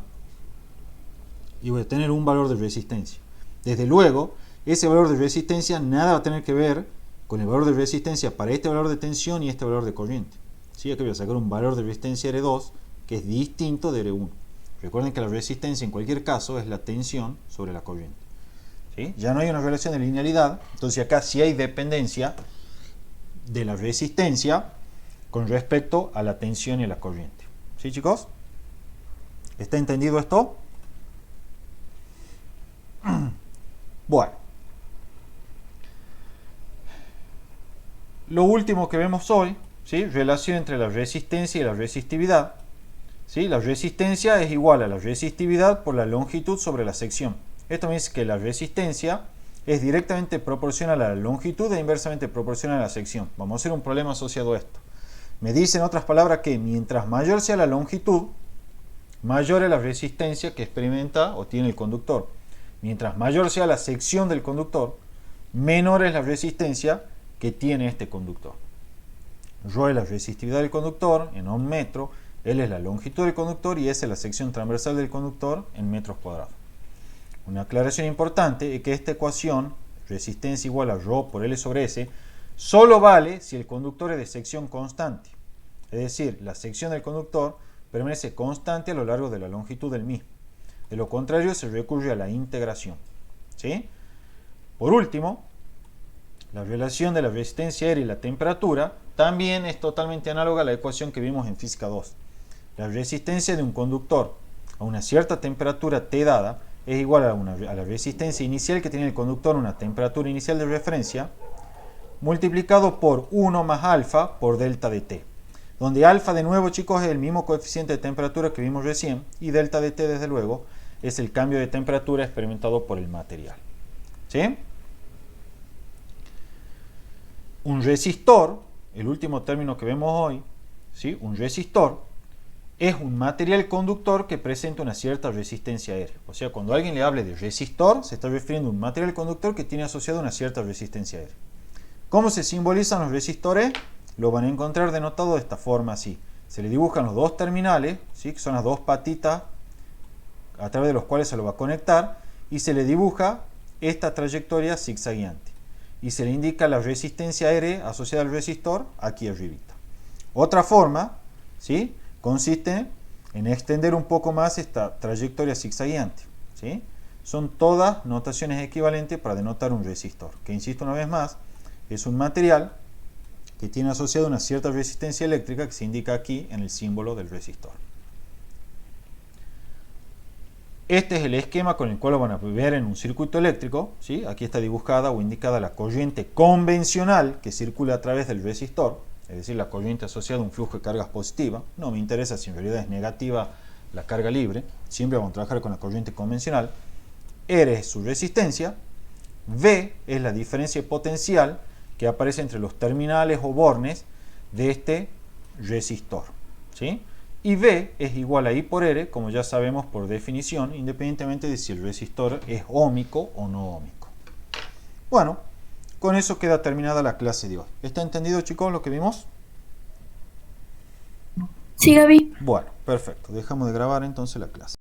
y voy a tener un valor de resistencia. Desde luego, ese valor de resistencia nada va a tener que ver con el valor de resistencia para este valor de tensión y este valor de corriente. ¿Sí? Aquí voy a sacar un valor de resistencia R2 que es distinto de R1. Recuerden que la resistencia en cualquier caso es la tensión sobre la corriente. ¿Sí? Ya no hay una relación de linealidad, entonces acá sí hay dependencia de la resistencia con respecto a la tensión y la corriente. ¿Sí, chicos? ¿Está entendido esto? Bueno. Lo último que vemos hoy, ¿sí? Relación entre la resistencia y la resistividad. ¿Sí? La resistencia es igual a la resistividad por la longitud sobre la sección. Esto me dice que la resistencia es directamente proporcional a la longitud e inversamente proporcional a la sección. Vamos a hacer un problema asociado a esto. Me dice en otras palabras que mientras mayor sea la longitud, mayor es la resistencia que experimenta o tiene el conductor. Mientras mayor sea la sección del conductor, menor es la resistencia que tiene este conductor. Rho es la resistividad del conductor en un metro, L es la longitud del conductor y S es la sección transversal del conductor en metros cuadrados. Una aclaración importante es que esta ecuación, resistencia igual a Rho por L sobre S, solo vale si el conductor es de sección constante. Es decir, la sección del conductor permanece constante a lo largo de la longitud del mismo. De lo contrario, se recurre a la integración. ¿Sí? Por último, La relación de la resistencia aérea y la temperatura también es totalmente análoga a la ecuación que vimos en física 2. La resistencia de un conductor a una cierta temperatura T dada es igual a la resistencia inicial que tiene el conductor a una temperatura inicial de referencia, multiplicado por 1 más alfa por delta de T. Donde alfa, de nuevo, chicos, es el mismo coeficiente de temperatura que vimos recién, y delta de T, desde luego, es el cambio de temperatura experimentado por el material. ¿Sí? Un resistor, el último término que vemos hoy, ¿sí? Un resistor es un material conductor que presenta una cierta resistencia aérea. O sea, cuando alguien le hable de resistor, se está refiriendo a un material conductor que tiene asociado una cierta resistencia aérea. ¿Cómo se simbolizan los resistores? Lo van a encontrar denotado de esta forma así. Se le dibujan los dos terminales, ¿sí? Que son las dos patitas a través de los cuales se lo va a conectar, y se le dibuja esta trayectoria zigzagueante. Y se le indica la resistencia aérea asociada al resistor aquí arribita. Otra forma, ¿sí? Consiste en extender un poco más esta trayectoria zigzagueante, ¿sí? Son todas notaciones equivalentes para denotar un resistor, que, insisto una vez más, es un material que tiene asociado una cierta resistencia eléctrica que se indica aquí en el símbolo del resistor. Este es el esquema con el cual lo van a ver en un circuito eléctrico, ¿sí? Aquí está dibujada o indicada la corriente convencional que circula a través del resistor, es decir, la corriente asociada a un flujo de cargas positiva. No me interesa si en realidad es negativa la carga libre, siempre vamos a trabajar con la corriente convencional. R es su resistencia, V es la diferencia potencial que aparece entre los terminales o bornes de este resistor, ¿sí? Y V es igual a I por R, como ya sabemos por definición, independientemente de si el resistor es óhmico o no óhmico. Bueno, con eso queda terminada la clase de hoy. ¿Está entendido, chicos, lo que vimos? Sí, Gaby. Bueno, perfecto. Dejamos de grabar entonces la clase.